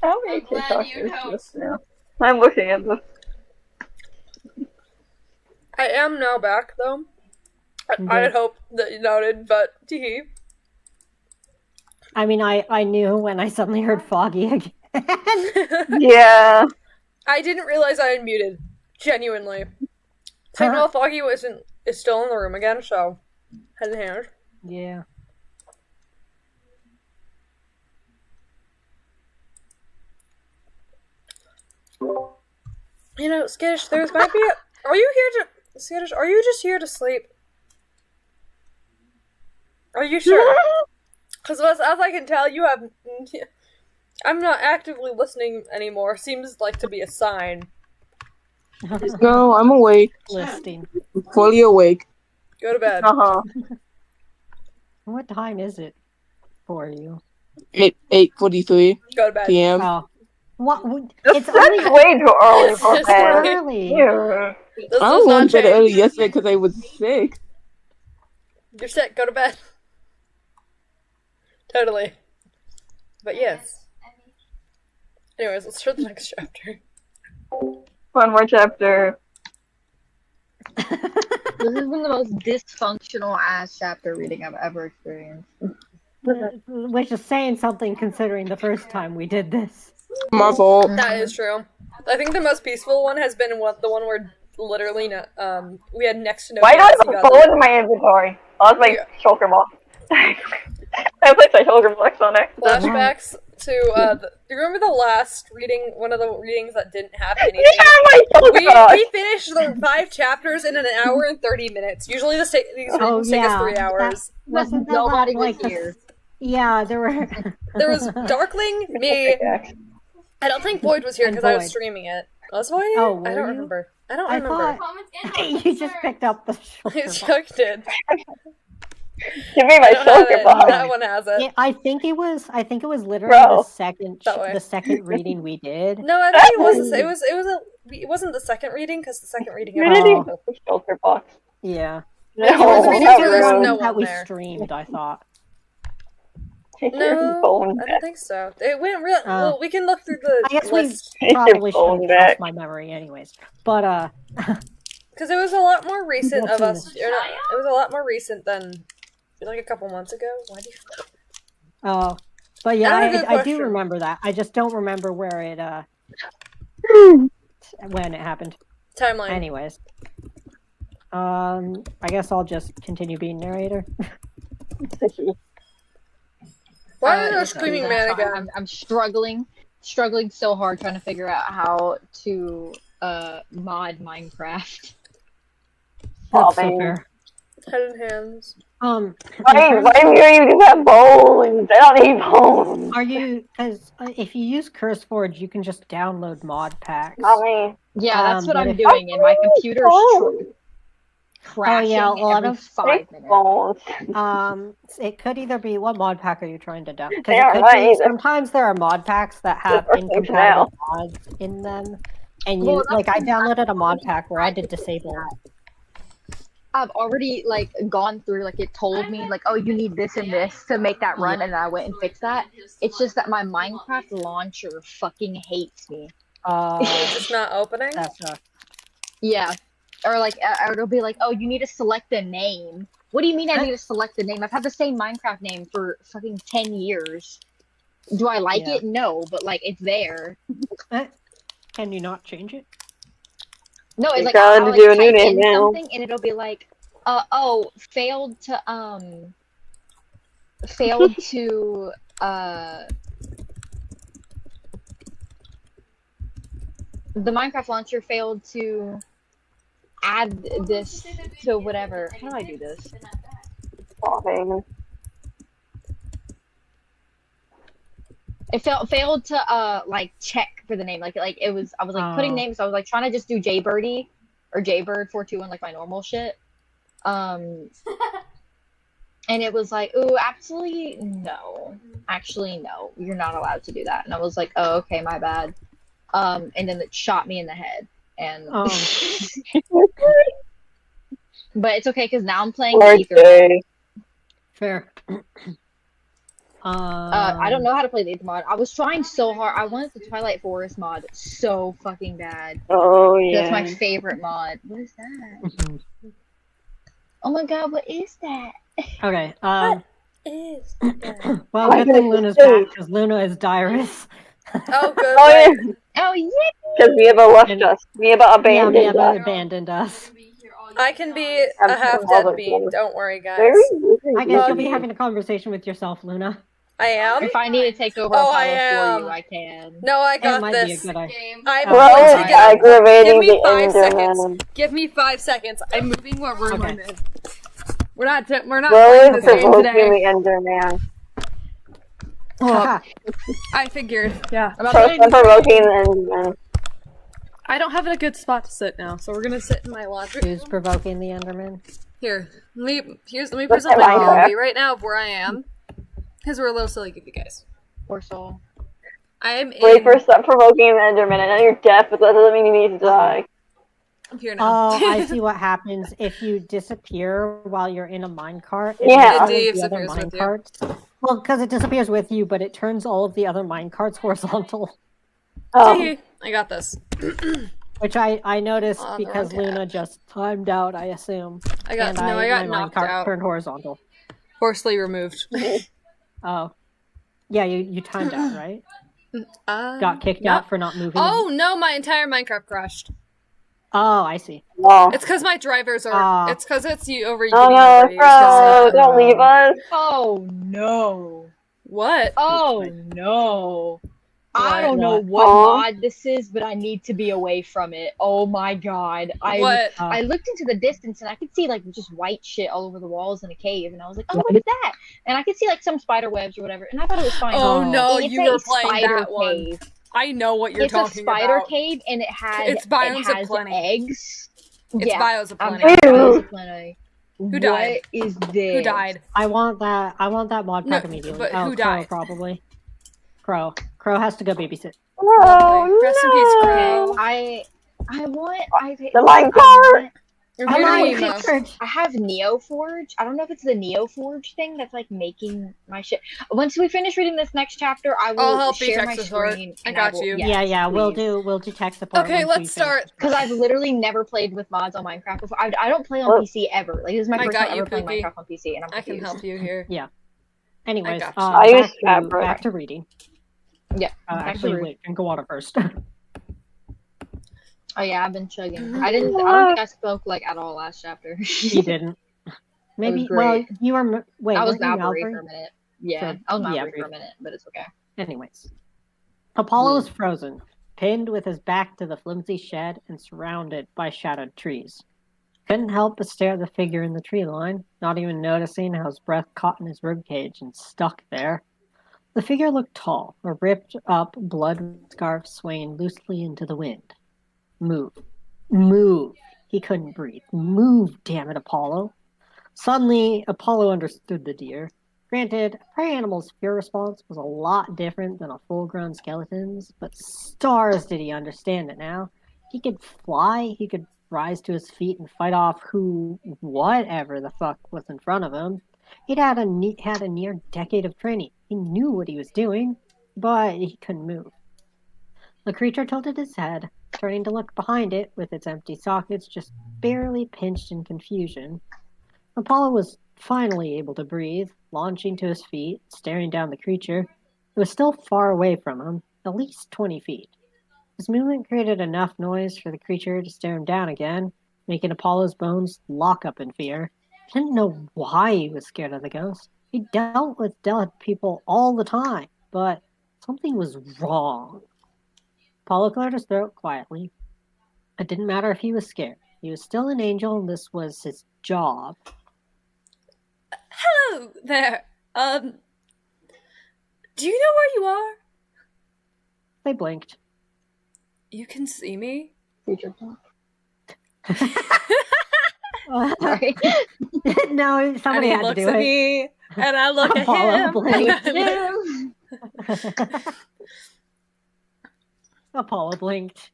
How many TikToks is this now? I'm looking at this. I am now back, though. I had hoped that you noted, but teehee. I mean, I knew when I suddenly heard Foggy again. Yeah. I didn't realize I had muted. Genuinely. So I know Foggy is still in the room again, so head and hand. Yeah. You know, Skittish, there's might be a... Are you here to... Skittish, are you just here to sleep? Are you sure? Because as I can tell, you have... I'm not actively listening anymore. Seems like to be a sign. No, I'm awake. Listening. Fully awake. Go to bed. What time is it for you? 8:43 Go to bed. p.m. Oh. What? It's only way too early for bed. Early. Yeah. This I does not went to bed change. early yesterday because I was sick. You're sick. Go to bed. Totally. But yes. Anyways, let's start the next chapter. One more chapter. This has been the most dysfunctional ass chapter reading I've ever experienced. Which is saying something considering the first time we did this. My fault. That is true. I think the most peaceful one has been the one where literally we had next to no. Why do I chance have you a got phone the- in my inventory? Oh, that's my shoulder box. I placed my shoulder box on it. Flashbacks to do you remember the last reading? One of the readings that didn't have anything. Yeah, my shoulder box. We finished the 5 chapters in an hour and 30 minutes. Usually these readings take us 3 hours. Wasn't that Nobody was like here. Yeah, there were. There was Darkling, me. I don't think Boyd was here And because I was Boyd. streaming it. Was Boyd here? Oh, I were don't you? remember. I don't I remember. thought you just picked up the shoulder. Chuck did. Give me my I don't have shulker it. box. That one has it. Yeah, I think it was literally Bro. the second reading we did. No, I think it was. It wasn't the second reading because the second reading had Unity Oh. was the shulker box. Yeah. No, It was the reading not second there was one no rude. that one we there. streamed, I thought. Take your No, phone I back. don't think so. It went real. Oh. Well, we can look through the I guess list we Take your probably phone shouldn't back. trust my memory anyways. But because it was a lot more recent What's of in us. this? Or not, it was a lot more recent than like a couple months ago. Why do you? oh. But yeah, That's a good I do question. remember that. I just don't remember where it when it happened. Timeline. Anyways. I guess I'll just continue being narrator. Why are there Yes, screaming I'm man trying- again? I'm struggling so hard trying to figure out how to mod Minecraft. That's so man. fair. Head and hands. In Why terms do you do that bones? I don't need bones. Are you, because if you use CurseForge, you can just download mod packs. Not me. Yeah, that's what but I'm if- doing, and my computer's crashing a lot every of 5 minutes. Bones. It could either be, what mod pack are you trying to download? They aren't mine either. Sometimes there are mod packs that have They're working incompatible mods in them. And you, Well, that's I downloaded a mod pack where I did disable it. I've already gone through, it told me oh, you need this and this to make that run, and I went and fixed that. It's just that my Minecraft launcher fucking hates me. It's just not opening. Yeah. Or or it'll be oh, you need to select a name. What do you mean I need to select a name? I've had the same Minecraft name for fucking 10 years. Do I like it? No, but it's there. Can you not change it? No, it's You I'll gotta do a new type name in now. something and it'll be oh, failed to the Minecraft launcher failed to add this to whatever. How do I do this? It failed to check for the name. It was I was putting names, so I was trying to just do Jbirdie or Jbird421 my normal shit. And it was ooh, absolutely no. Actually no. You're not allowed to do that. And I was oh, okay, my bad. And then it shot me in the head. And but it's okay because now I'm playing Ether. Fair. I don't know how to play the Ether mod. I was trying so hard. I wanted the Twilight Forest mod so fucking bad. Oh yeah. That's my favorite mod. What is that? Oh my god, what is that? Okay. What is that? Well, good thing Luna's back because Luna is Dyrus. Oh, good. Oh yeah. Oh yeah. Because Mieba left us. Mieba abandoned Yeah, us. abandoned us. I can be a half-dead bean. Don't worry, guys. I guess you'll be having a conversation with yourself, Luna. I am? If I need to take over Oh, a I pile am. for you, I can. No, I got might this. be a good idea. I'm Bro, going to get aggravating Give me the 5 seconds. Enderman. Give me 5 seconds. I'm moving what room I'm in. We're not Bro playing is this game provoking today. the Enderman. Oh, I figured. Yeah. I'm provoking the Enderman. I don't have a good spot to sit now, so we're gonna sit in my laundry. Who's provoking the Enderman? Here, let me present What's my that, Minecraft? POV right now of where I am, because we're a little silly goofy guys. Or soul. I am in. Wait, first stop provoking the Enderman. I know you're deaf, but that doesn't mean you need to die. I'm here now. Oh, I see what happens if you disappear while you're in a minecart. Yeah. It the other disappears with you. minecarts. Well, because it disappears with you, but it turns all of the other minecarts horizontal. Oh. I got this. Which I noticed On the because wrong tab. Luna just timed out, I assume. I got and I got my knocked minecart out. turned horizontal. Forcefully removed. Oh. Yeah, you timed out, right? Got Got kicked out for not moving. Oh no, my entire Minecraft crashed. Oh, I see. Oh. It's because my drivers are. Ah. It's because it's you over. Oh no, bro, don't leave us. Oh no. What? Oh no. I don't know What? what Aw. mod this is, but I need to be away from it. Oh my god. What? I looked into the distance and I could see just white shit all over the walls in a cave, and I was like, oh, what is that? And I could see some spider webs or whatever, and I thought it was fine. Oh no, It's you a were playing spider that one. cave. I know what you're It's a talking spider about. cave, and it has It's Biomes of has Plenty. eggs. It's yeah, Bios of I'm Plenty. Bios of Plenty. Who died? What is this? Who died? I want that mod No, pack immediately. but oh, who Crow, died? probably. Crow. Crow has to go babysit. Lovely. Rest in peace, Crow. I want. The line card! You're I here to know, emo. I have Neoforge. I don't know if it's the Neoforge thing that's like making my shit. Once we finish reading this next chapter, I will I'll help you share my text support. screen. I and got will- you. yes, yeah, we'll please. do tech support. Okay, once we let's start. finish. Because I've literally never played with mods on Minecraft before. I don't play on PC ever. Like, this is my I first got time you, ever playing Poopy. Minecraft on PC, and I'm I can confused. help you here. Yeah. Anyways, got you. I use Fabric. back to reading. Yeah. Actually, wait, drink water first. Oh yeah, I've been chugging. I don't think I spoke like at all last chapter. You didn't. Maybe. great. Well, you were. Wait, I was weren't you Malbury Malbury? for a minute. Yeah, So, I was yeah, Malbury for brief. a minute, but it's okay. Anyways, Apollo is frozen, pinned with his back to the flimsy shed and surrounded by shadowed trees. Couldn't help but stare at the figure in the tree line, not even noticing how his breath caught in his ribcage and stuck there. The figure looked tall, a ripped up blood scarf swaying loosely into the wind. Move. Move. He couldn't breathe. Move, damn it, Apollo. Suddenly, Apollo understood the deer. Granted, a prey animal's fear response was a lot different than a full-grown skeleton's, but stars did he understand it now. He could fly, he could rise to his feet and fight off whatever the fuck was in front of him. He'd had a near decade of training. He knew what he was doing, but he couldn't move. The creature tilted his head, turning to look behind it with its empty sockets just barely pinched in confusion. Apollo was finally able to breathe, launching to his feet, staring down the creature. It was still far away from him, at least 20 feet. His movement created enough noise for the creature to stare him down again, making Apollo's bones lock up in fear. He didn't know why he was scared of the ghost. He dealt with dead people all the time, but something was wrong. Apollo cleared his throat quietly. It didn't matter if he was scared. He was still an angel, and this was his job. Hello there. Do you know where you are? They blinked. You can see me? Creature talk. Sorry. No, somebody and he had to looks do at it. me, and I look at Apollo him. blinked. and I look- Apollo blinked.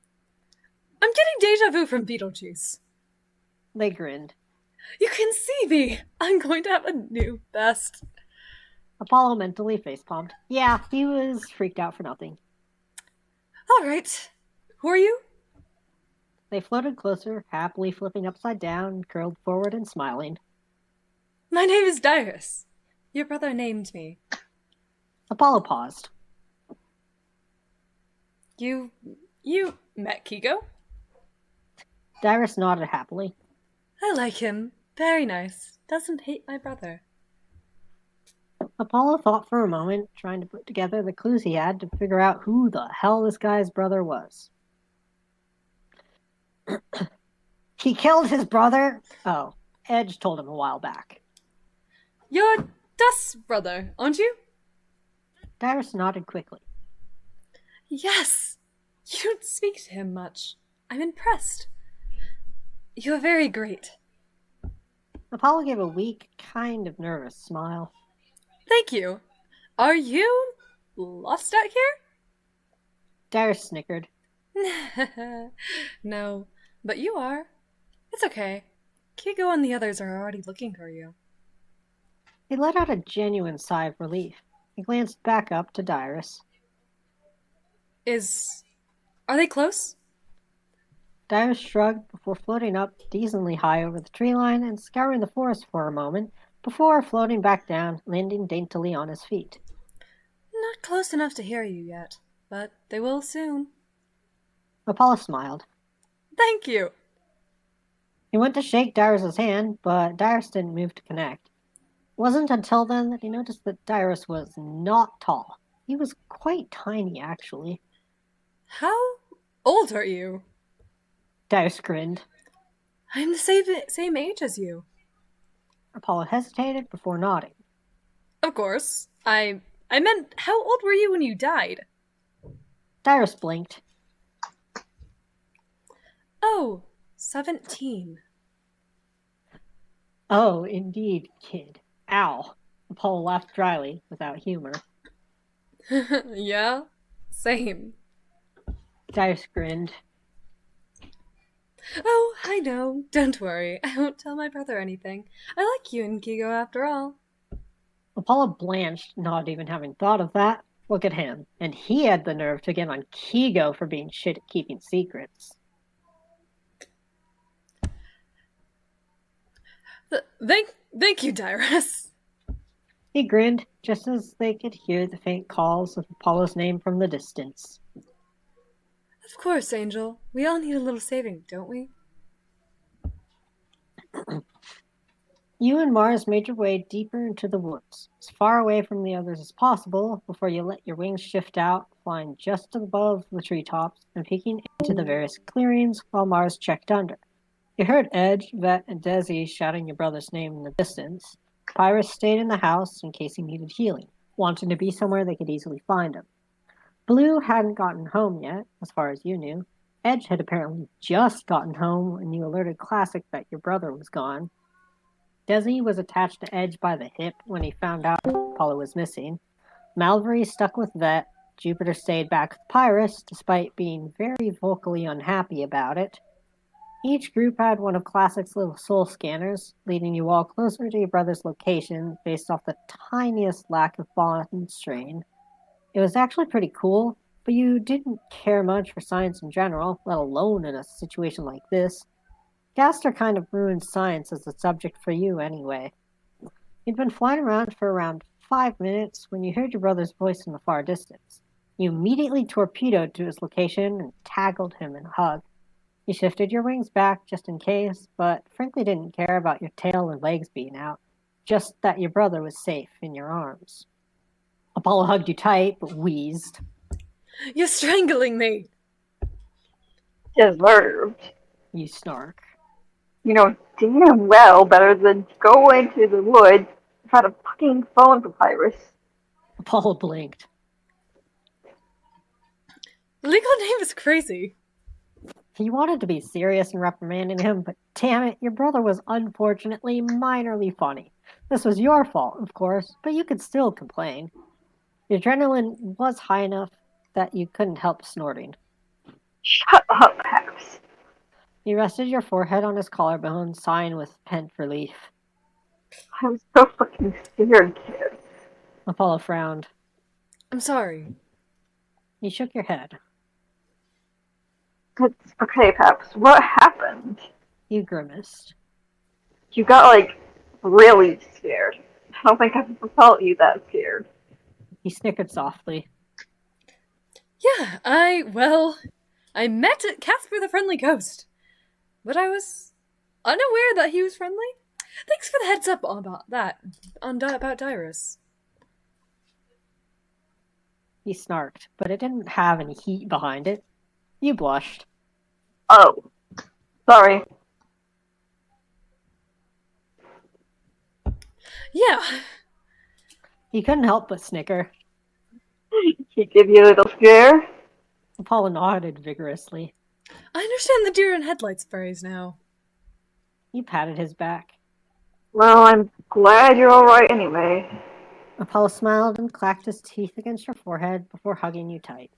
I'm getting deja vu from Beetlejuice. They grinned. You can see me. I'm going to have a new best. Apollo mentally facepalmed. Yeah, he was freaked out for nothing. All right. Who are you? They floated closer, happily flipping upside down, curled forward and smiling. My name is Dyrus. Your brother named me. Apollo paused. You met Kigo? Dyrus nodded happily. I like him. Very nice. Doesn't hate my brother. Apollo thought for a moment, trying to put together the clues he had to figure out who the hell this guy's brother was. He killed his brother? Oh, Edge told him a while back. You're Dust's brother, aren't you? Dyrus nodded quickly. Yes. You don't speak to him much. I'm impressed. You're very great. Apollo gave a weak, kind of nervous smile. Thank you. Are you lost out Dyrus snickered. here? No, but you are. It's okay. Kigo and the others are already looking for you. He let out a genuine sigh of relief. He glanced back up to Dyrus. Are they close? Dyrus shrugged before floating up decently high over the tree line and scouring the forest for a moment before floating back down, landing daintily on his feet. Not close enough to hear you yet, but they will soon. Apollo smiled. Thank you. He went to shake Dyrus's hand, but Dyrus didn't move to connect. It wasn't until then that he noticed that Dyrus was not tall. He was quite tiny, actually. How old are you? Dyrus grinned. I'm the same age as you. Apollo hesitated before nodding. Of course. I meant, how old were you when you died? Dyrus blinked. Oh, 17. Oh, indeed, kid. Ow. Apollo laughed dryly, without humor. Yeah? Same. Darius grinned. Oh, I know. Don't worry. I won't tell my brother anything. I like you and Kigo after all. Apollo blanched, not even having thought of that. Look at him. And he had the nerve to get on Kigo for being shit at keeping secrets. Thank you, Dyrus. He grinned, just as they could hear the faint calls of Apollo's name from the distance. Of course, Angel. We all need a little saving, don't we? You and Mars made your way deeper into the woods, as far away from the others as possible, before you let your wings shift out, flying just above the treetops and peeking into the various clearings while Mars checked under. You heard Edge, Vet, and Desi shouting your brother's name in the distance. Pyrus stayed in the house in case he needed healing, wanting to be somewhere they could easily find him. Blue hadn't gotten home yet, as far as you knew. Edge had apparently just gotten home when you alerted Classic that your brother was gone. Desi was attached to Edge by the hip when he found out Apollo was missing. Malvery stuck with Vet. Jupiter stayed back with Pyrus, despite being very vocally unhappy about it. Each group had one of Classic's little soul scanners, leading you all closer to your brother's location based off the tiniest lack of bond strain. It was actually pretty cool, but you didn't care much for science in general, let alone in a situation like this. Gaster kind of ruined science as a subject for you anyway. You'd been flying around for around 5 minutes when you heard your brother's voice in the far distance. You immediately torpedoed to his location and tackled him in a hug. You shifted your wings back just in case, but frankly didn't care about your tail and legs being out, just that your brother was safe in your arms. Apollo hugged you tight, but wheezed. You're strangling me! Deserved. You snark. You know damn well better than go into the woods and try to fucking phone Papyrus. Apollo blinked. The legal name is crazy. He wanted to be serious in reprimanding him, but damn it, your brother was unfortunately minorly funny. This was your fault, of course, but you could still complain. Your adrenaline was high enough that you couldn't help snorting. Shut up, Paps. You rested your forehead on his collarbone, sighing with pent relief. I'm so fucking scared, kid. Apollo frowned. I'm sorry. You shook your head. It's okay, Paps. What happened? You grimaced. You got, like, really scared. I don't think I've ever felt you that scared. He snickered softly. Yeah, I met Casper the Friendly Ghost. But I was unaware that he was friendly. Thanks for the heads up about that, about Dyrus. He snarked, but it didn't have any heat behind it. You blushed. Oh. Sorry. Yeah. He couldn't help but snicker. He give you a little scare? Apollo nodded vigorously. I understand the deer in headlights phrase now. You patted his back. Well, I'm glad you're alright anyway. Apollo smiled and clacked his teeth against your forehead before hugging you tight.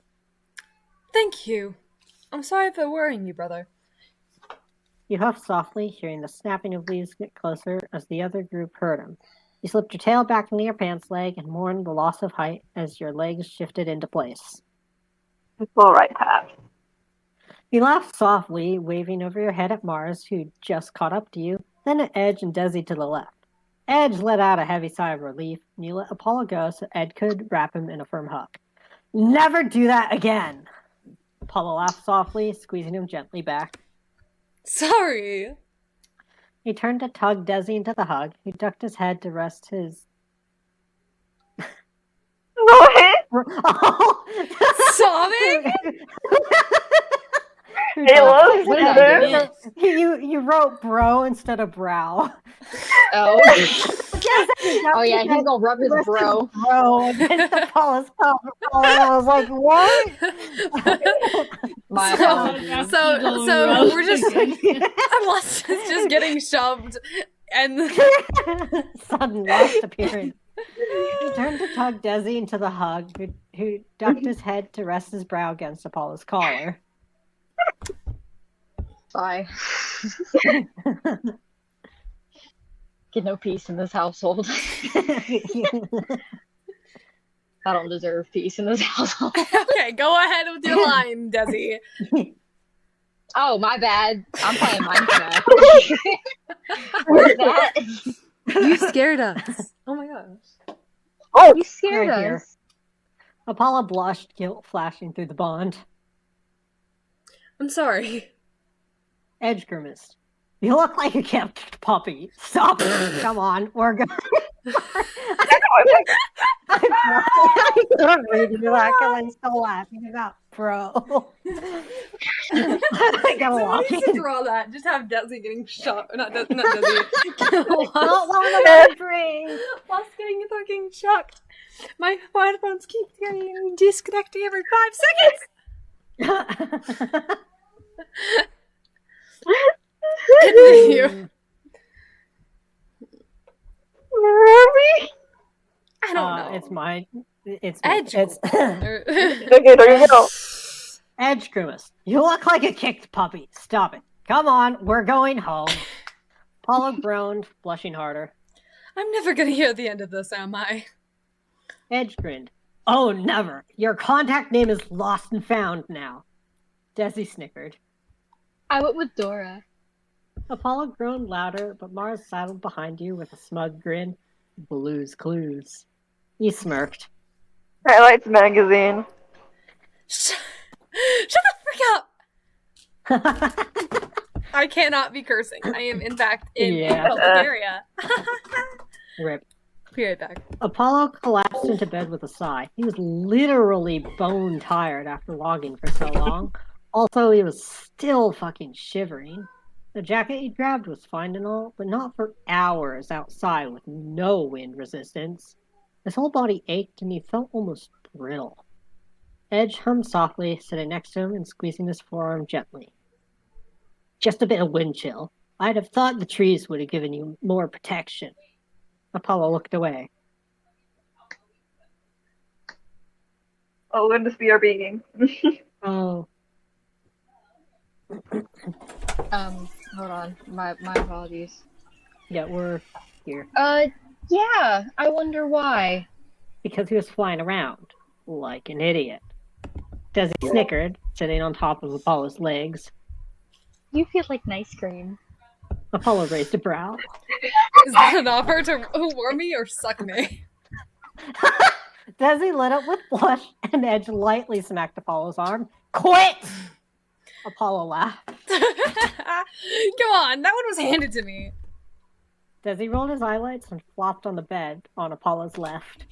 Thank you. I'm sorry for worrying you, brother. You huffed softly, hearing the snapping of leaves get closer as the other group heard him. You slipped your tail back into your pants leg and mourned the loss of height as your legs shifted into place. It's alright, Pat. You laughed softly, waving over your head at Mars, who just caught up to you, then at Edge and Desi to the left. Edge let out a heavy sigh of relief, and you let Apollo go so Ed could wrap him in a firm hug. Never do that again! Apollo laughed softly, squeezing him gently back. Sorry! He turned to tug Desi into the hug. He ducked his head to rest his... What? Sobbing? Hey, look, you wrote bro instead of brow. Oh. Yes, Oh yeah, he's gonna rub his bro. Bro against Apollo's cover. And I was like, what? My apologies. So we're just I'm lost. Just getting shoved And Sudden lust appeared. He turned to tug Desi into the hug, who ducked his head to rest his brow against Apollo's collar. Bye. Get no peace in this household. I don't deserve peace in this household. Okay, go ahead with your line, Desi. Oh, my bad. I'm playing Minecraft. What's that? You scared us. Oh my gosh. Oh, You scared Right here. us. Apollo blushed, guilt flashing through the bond. I'm sorry. Edge grimaced. You look like a kept puppy. Stop it. Come on, we're going. I'm not reading that because I'm still laughing about bro. I gotta Someone walk needs to in. draw that. Just have Desi getting shot. Not Desi. Not Lost, one of the dreams. Lost getting fucking shocked. My headphones keep getting disconnecting every 5 seconds. You. I don't know. It's mine. It's Edge. It's okay, there you go. Edge grimace. You look like a kicked puppy. Stop it. Come on, we're going home. Apollo groaned, blushing harder. I'm never gonna hear the end of this, am I? Edge grinned. Oh, never. Your contact name is lost and found now. Desi snickered. I went with Dora. Apollo groaned louder, but Mars sidled behind you with a smug grin. Blue's Clues. He smirked. Highlights magazine. Shut the frick up! I cannot be cursing. I am, in fact, in a public area. Rip. Be right back. Apollo collapsed into bed with a sigh. He was literally bone tired after logging for so long. Also, he was still fucking shivering. The jacket he grabbed was fine and all, but not for hours outside with no wind resistance. His whole body ached and he felt almost brittle. Edge hummed softly, sitting next to him and squeezing his forearm gently. Just a bit of wind chill. I'd have thought the trees would have given you more protection. Apollo looked away. Oh, and this BRB game. Oh. Hold on. My apologies. Yeah, we're here. Yeah. I wonder why. Because he was flying around like an idiot. Desi snickered, sitting on top of Apollo's legs. You feel like ice cream. Apollo raised a brow. Is that an offer to warm me or suck me? Desi lit up with blush, and Edge lightly smacked Apollo's arm. Quit! Apollo laughed. Come on, that one was handed to me. Desi rolled his eyelids and flopped on the bed on Apollo's left.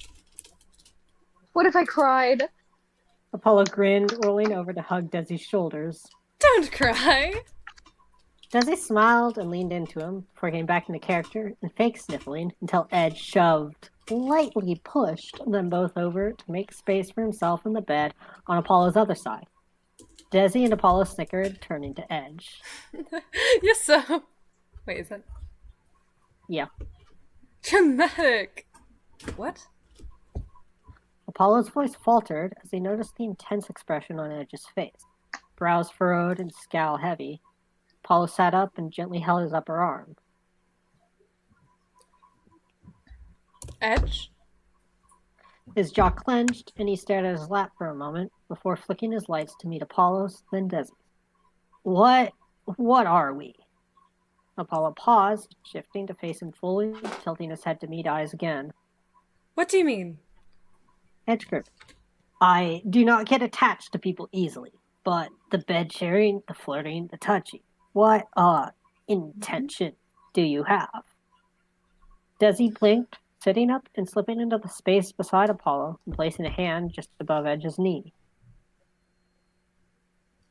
What if I cried? Apollo grinned, rolling over to hug Desi's shoulders. Don't cry. Desi smiled and leaned into him before getting back into character and fake sniffling until Edge shoved, lightly pushed them both over to make space for himself in the bed on Apollo's other side. Desi and Apollo snickered, turning to Edge. Yes, so. Wait, is that? Yeah. Dramatic. What? Apollo's voice faltered as he noticed the intense expression on Edge's face. Brows furrowed and scowl heavy. Apollo sat up and gently held his upper arm. Edge? His jaw clenched, and he stared at his lap for a moment before flicking his lights to meet Apollo's, then Desi's. What are we? Apollo paused, shifting to face him fully, tilting his head to meet eyes again. What do you mean? Edge gripped. I do not get attached to people easily, but the bed sharing, the flirting, the touching, what intention do you have? Desi blinked, sitting up and slipping into the space beside Apollo and placing a hand just above Edge's knee.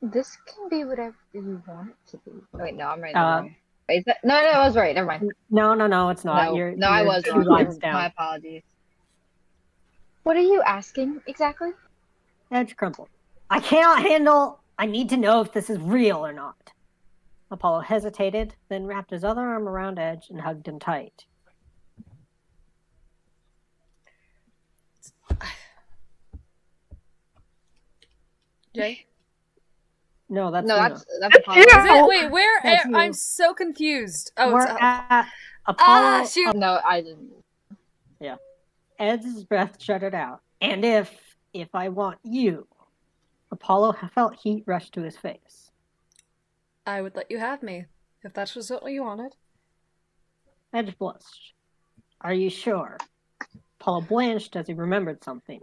This can be whatever you want it to be. Oh, wait, no, I'm right. Wait, is that... No, I was right. Never mind. No, it's not. No, I was wrong. My apologies. What are you asking exactly? Edge crumpled. I cannot handle. I need to know if this is real or not. Apollo hesitated, then wrapped his other arm around Edge and hugged him tight. Jay? No, that's that's Apollo. Is it? Wait, where? That's you. I'm so confused. Oh, We're it's at Apollo. shoot. No, I didn't. Yeah. Edge's breath shuddered out. And if I want you, Apollo felt heat rush to his face. I would let you have me, if that was what you wanted. Edge blushed. Are you sure? Apollo blanched as he remembered something.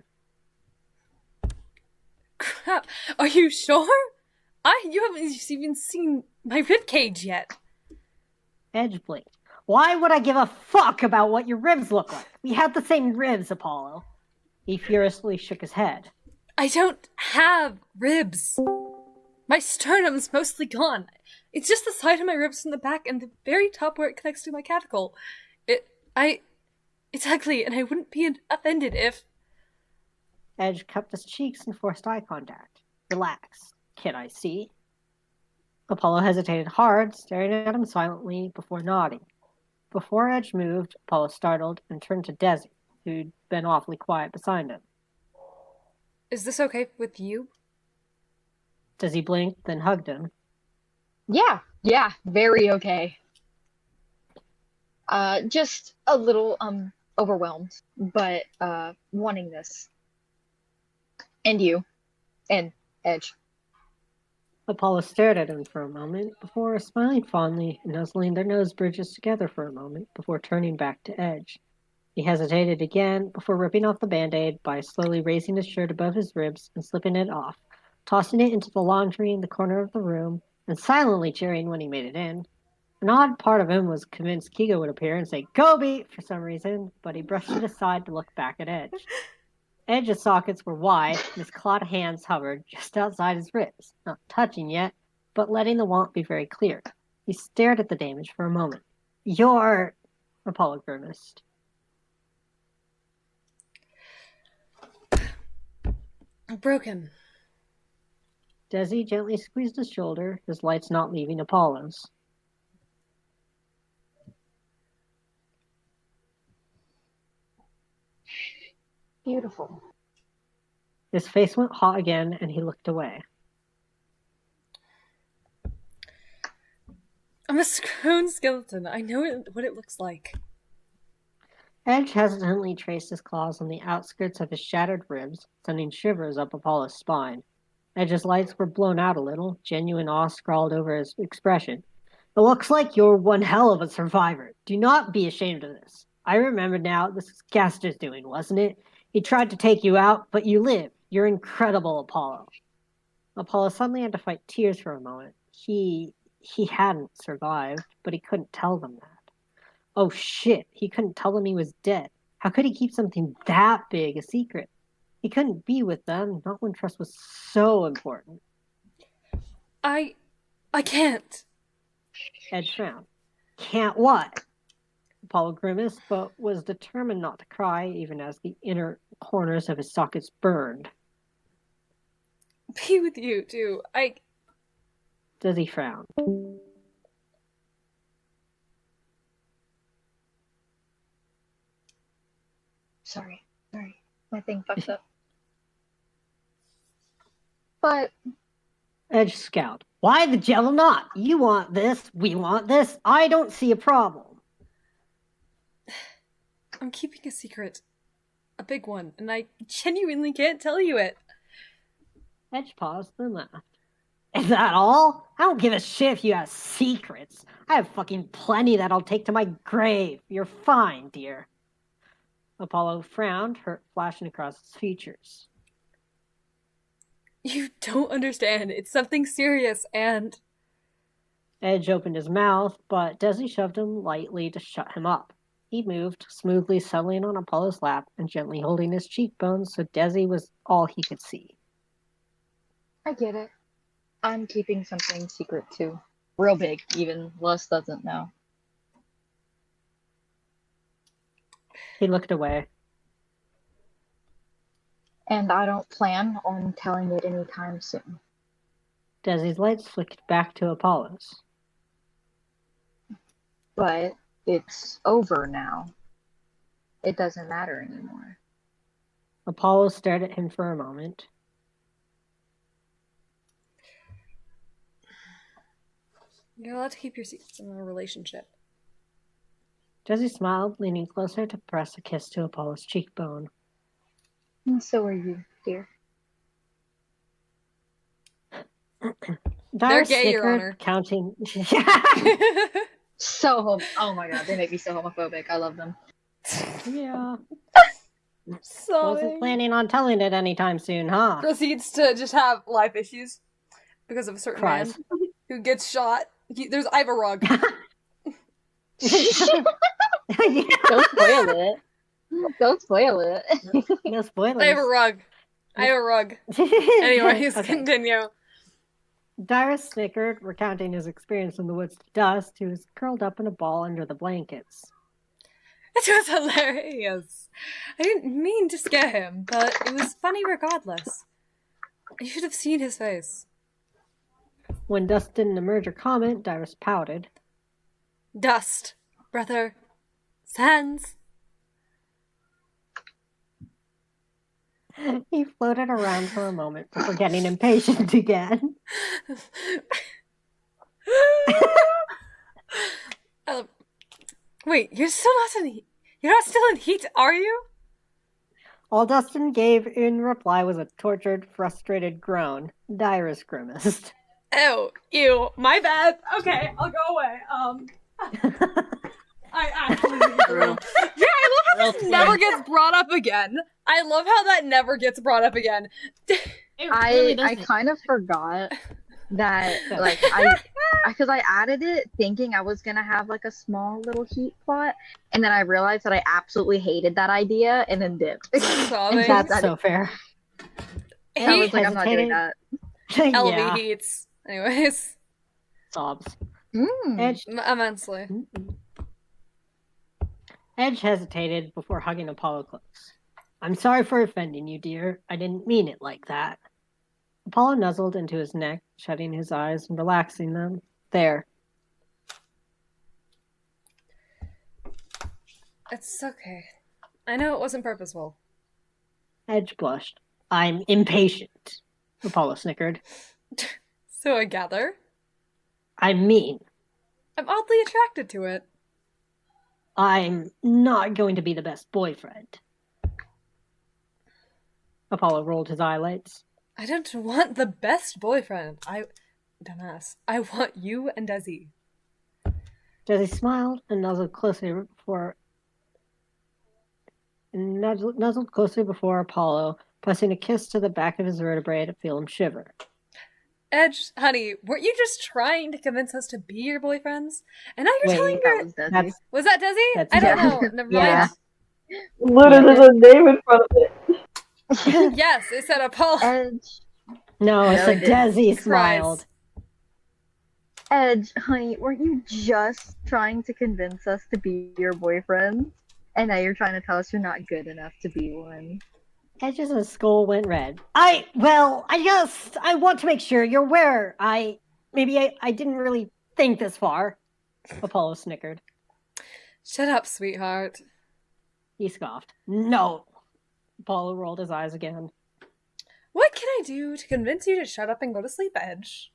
Crap, are you sure? You haven't even seen my ribcage yet. Edge blinked. Why would I give a fuck about what your ribs look like? We had the same ribs, Apollo. He furiously shook his head. I don't have ribs. My sternum's mostly gone. It's just the side of my ribs from the back and the very top where it connects to my clavicle. It's ugly, and I wouldn't be offended if... Edge cupped his cheeks and forced eye contact. Relax. Can I see? Apollo hesitated hard, staring at him silently before nodding. Before Edge moved, Apollo startled and turned to Desi, who'd been awfully quiet beside him. Is this okay with you? Desi blinked, then hugged him. Yeah, very okay. Just a little, overwhelmed, but, wanting this. And you. And Edge. Apollo stared at him for a moment before smiling fondly and nuzzling their nose bridges together for a moment before turning back to Edge. He hesitated again before ripping off the Band-Aid by slowly raising his shirt above his ribs and slipping it off, tossing it into the laundry in the corner of the room, and silently cheering when he made it in. An odd part of him was convinced Kigo would appear and say, "Kobe!" for some reason, but he brushed it aside to look back at Edge. Edge's sockets were wide, and his clawed hands hovered just outside his ribs, not touching yet, but letting the want be very clear. He stared at the damage for a moment. "You're..." Apollo grimaced. Broken. Desi gently squeezed his shoulder, his lights not leaving Apollo's. Beautiful. His face went hot again, and he looked away. I'm a scrown skeleton. I know what it looks like. Edge hesitantly traced his claws on the outskirts of his shattered ribs, sending shivers up Apollo's spine. Edge's lights were blown out a little, genuine awe scrawled over his expression. "It looks like you're one hell of a survivor. Do not be ashamed of this. I remember now, this was Gaster's doing, wasn't it? He tried to take you out, but you lived. You're incredible, Apollo." Apollo suddenly had to fight tears for a moment. He hadn't survived, but he couldn't tell them that. Oh shit, he couldn't tell them he was dead. How could he keep something that big a secret? He couldn't be with them, not when trust was so important. I can't. Edge frowned. Can't what? Apollo grimaced, but was determined not to cry, even as the inner corners of his sockets burned. Be with you, too. Desi frowned. Sorry. My thing fucked up. But... Edge scowled. Why the jello not? You want this, we want this. I don't see a problem. I'm keeping a secret. A big one, and I genuinely can't tell you it. Edge paused, then laughed. Is that all? I don't give a shit if you have secrets. I have fucking plenty that I'll take to my grave. You're fine, dear. Apollo frowned, hurt flashing across his features. You don't understand. It's something serious, and... Edge opened his mouth, but Desi shoved him lightly to shut him up. He moved, smoothly settling on Apollo's lap and gently holding his cheekbones so Desi was all he could see. I get it. I'm keeping something secret, too. Real big, even. Les doesn't know. He looked away. And I don't plan on telling it anytime soon. Desi's lights flicked back to Apollo's. But it's over now. It doesn't matter anymore. Apollo stared at him for a moment. You're allowed to keep your secrets in a relationship. Jesse smiled, leaning closer to press a kiss to Apollo's cheekbone. And so are you, dear. Dyer gay, Your snickered, Honor. counting. Oh my god, they make me so homophobic. I love them. Yeah. So Wasn't planning on telling it anytime soon, huh? proceeds to just have life issues because of a certain Cries. man who gets shot. I have a rug. Don't spoil it. Don't spoil it. No spoilers. I have a rug. Anyways, Okay. continue. Dyrus snickered, recounting his experience in the woods to Dust, who was curled up in a ball under the blankets. It was hilarious. I didn't mean to scare him, but it was funny regardless. You should have seen his face. When Dust didn't emerge or comment, Dyrus pouted. Dust, brother. Sans. He floated around for a moment before getting impatient again. Wait, you're not still in heat, are you? All Dustin gave in reply was a tortured, frustrated groan. Dyrus grimaced. Oh, ew, my bad. Okay, I'll go away. I actually yeah, I love how this never gets brought up again. I love how that never gets brought up again. I kind of forgot that, like, because I added it thinking I was gonna have like a small little heat plot, and then I realized that I absolutely hated that idea, and then dipped. Sobbing. That's so fair. I was like, I'm not doing that. LV Yeah. heats. Anyways. Sobs. Mm. Immensely. Edge hesitated before hugging Apollo close. I'm sorry for offending you, dear. I didn't mean it like that. Apollo nuzzled into his neck, shutting his eyes and relaxing them. There. It's okay. I know it wasn't purposeful. Edge blushed. I'm impatient, Apollo snickered. So I gather. I'm mean. I'm oddly attracted to it. I'm not going to be the best boyfriend. Apollo rolled his eyelids. I don't want the best boyfriend. Dumbass. I want you and Desi. Desi smiled and nuzzled closer before Apollo, pressing a kiss to the back of his vertebrae to feel him shiver. Edge, honey, weren't you just trying to convince us to be your boyfriends? And now you're telling That her... was Desi. Was that Desi? That's I don't Desi. know. Never Yeah. mind. Literally, there's a name in front of it. Yes, it said Apollo. Edge. No, it's No, a it didn't. Desi Cries. smiled. Edge, honey, weren't you just trying to convince us to be your boyfriend? And now you're trying to tell us you're not good enough to be one. Edge's skull went red. I guess I want to make sure you're aware. I didn't really think this far. Apollo snickered. Shut up, sweetheart. He scoffed. No. Apollo rolled his eyes again. What can I do to convince you to shut up and go to sleep, Edge?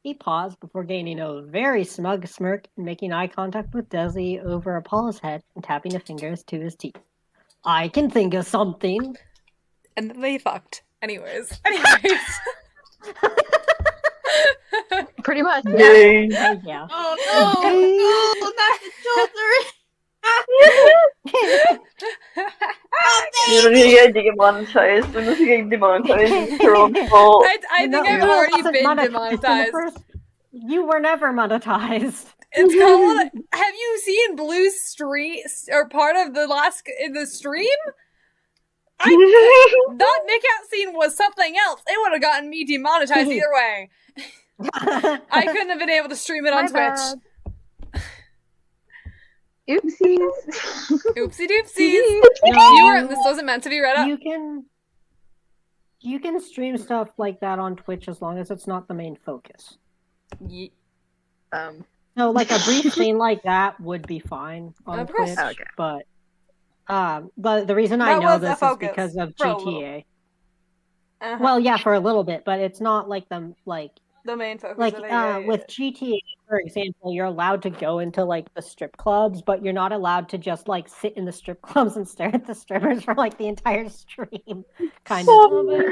He paused before gaining a very smug smirk and making eye contact with Desi over Apollo's head and tapping his fingers to his teeth. I can think of something. And then they fucked. Anyways. Pretty much. Yay. Yeah. Oh no! Not the children! You're gonna get demonetized. When you get demonetized, it's your own fault. I think I've already been demonetized. You were never monetized. It's called. Have you seen Blue's stream or part of the stream? That Nick out scene was something else. It would have gotten me demonetized either way. I couldn't have been able to stream it on Twitch. Oopsies. Oopsie doopsies. This wasn't meant to be read up. You can stream stuff like that on Twitch as long as it's not the main focus. So, like, a brief scene like that would be fine on Of course. Twitch, Okay. but the reason I That know was a this is focus because of for a little. GTA. Uh-huh. Well, yeah, for a little bit, but it's not like the main focus like of it. with GTA, for example, you're allowed to go into like the strip clubs, but you're not allowed to just like sit in the strip clubs and stare at the strippers for like the entire stream. Kind of.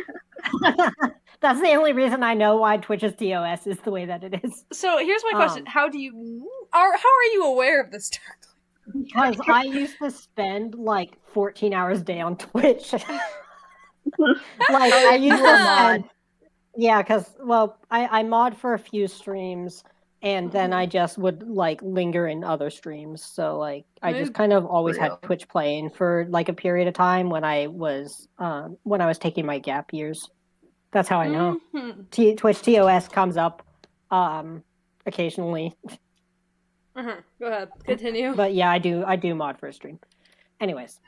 That's the only reason I know why Twitch's TOS is the way that it is. So here's my question: how are you aware of this? Because I used to spend like 14 hours a day on Twitch. Like I used to spend. Yeah, because, well, I mod for a few streams, and then I just would, like, linger in other streams. So, like, I just kind of always had Twitch playing for, like, a period of time when I was taking my gap years. That's how I know. Twitch TOS comes up occasionally. Go ahead. Continue. But, yeah, I do mod for a stream. Anyways.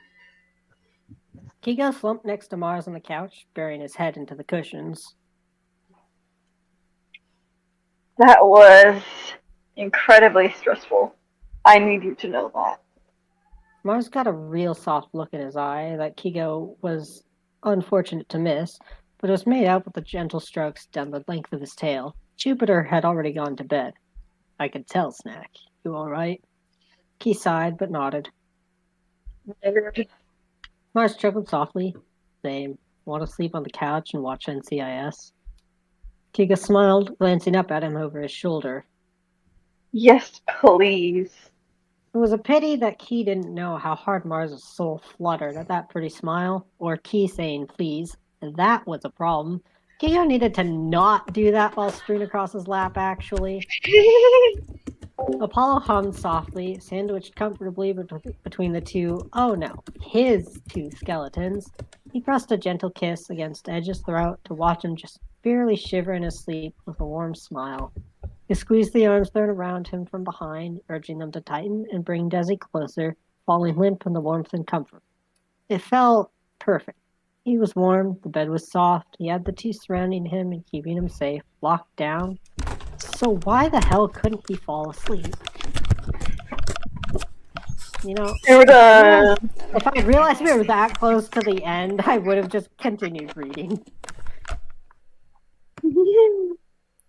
Kigo slumped next to Mars on the couch, burying his head into the cushions. That was incredibly stressful. I need you to know that. Mars got a real soft look in his eye that Kigo was unfortunate to miss, but it was made up with the gentle strokes down the length of his tail. Jupiter had already gone to bed. I could tell, Snack. You all right? Key sighed, but nodded. Mars chuckled softly. Same. Want to sleep on the couch and watch NCIS? Kiga smiled, glancing up at him over his shoulder. Yes, please. It was a pity that Key didn't know how hard Mars' soul fluttered at that pretty smile, or Key saying please, and that was a problem. Kiga needed to not do that while strewn across his lap, actually. Apollo hummed softly, sandwiched comfortably between the two, oh no, his two skeletons. He pressed a gentle kiss against Edge's throat to watch him just barely shiver in his sleep with a warm smile. He squeezed the arms thrown around him from behind, urging them to tighten and bring Desi closer, falling limp in the warmth and comfort. It felt perfect. He was warm, the bed was soft, he had the two surrounding him and keeping him safe, locked down. So why the hell couldn't he fall asleep? You know, if I realized we were that close to the end, I would have just continued reading.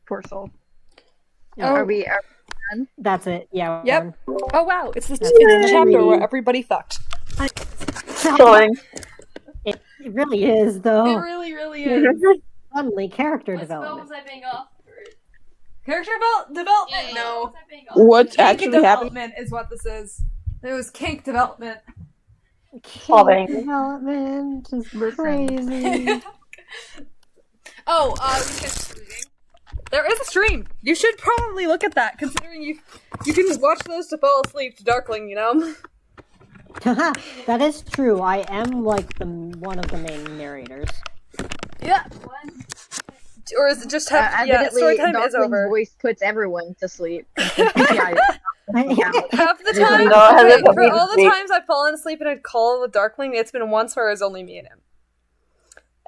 Poor soul. Are we done? That's it. Yeah. Yep. Oh wow! It's the chapter where everybody fucked. It really is, though. It really, really is. Suddenly, character What development. spell was I being off? Character development? No. What's Kink actually happening? development is what this is. It was kink development. Kink development is crazy. Oh, we finished reading. There is a stream. You should probably look at that, considering you can watch those to fall asleep to Darkling, you know? That is true. I am like one of the main narrators. Yeah. Or is it just have story time is over? Voice puts everyone to sleep. Half the time, for all the times I've fallen asleep and I'd call with Darkling, it's been once where it was only me and him.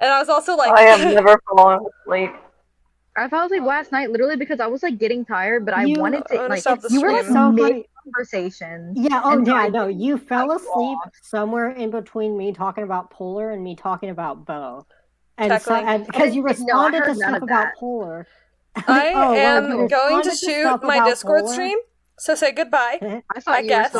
And I was also like, I have never fallen asleep. I fell asleep last night literally because I was like getting tired, but I wanted to like you were like so mid conversation. Yeah, oh yeah, no, you fell asleep somewhere in between me talking about Polar and me talking about Bo. And because you responded to stuff about Polar. I am going to shoot my Discord stream, so say goodbye. I guess.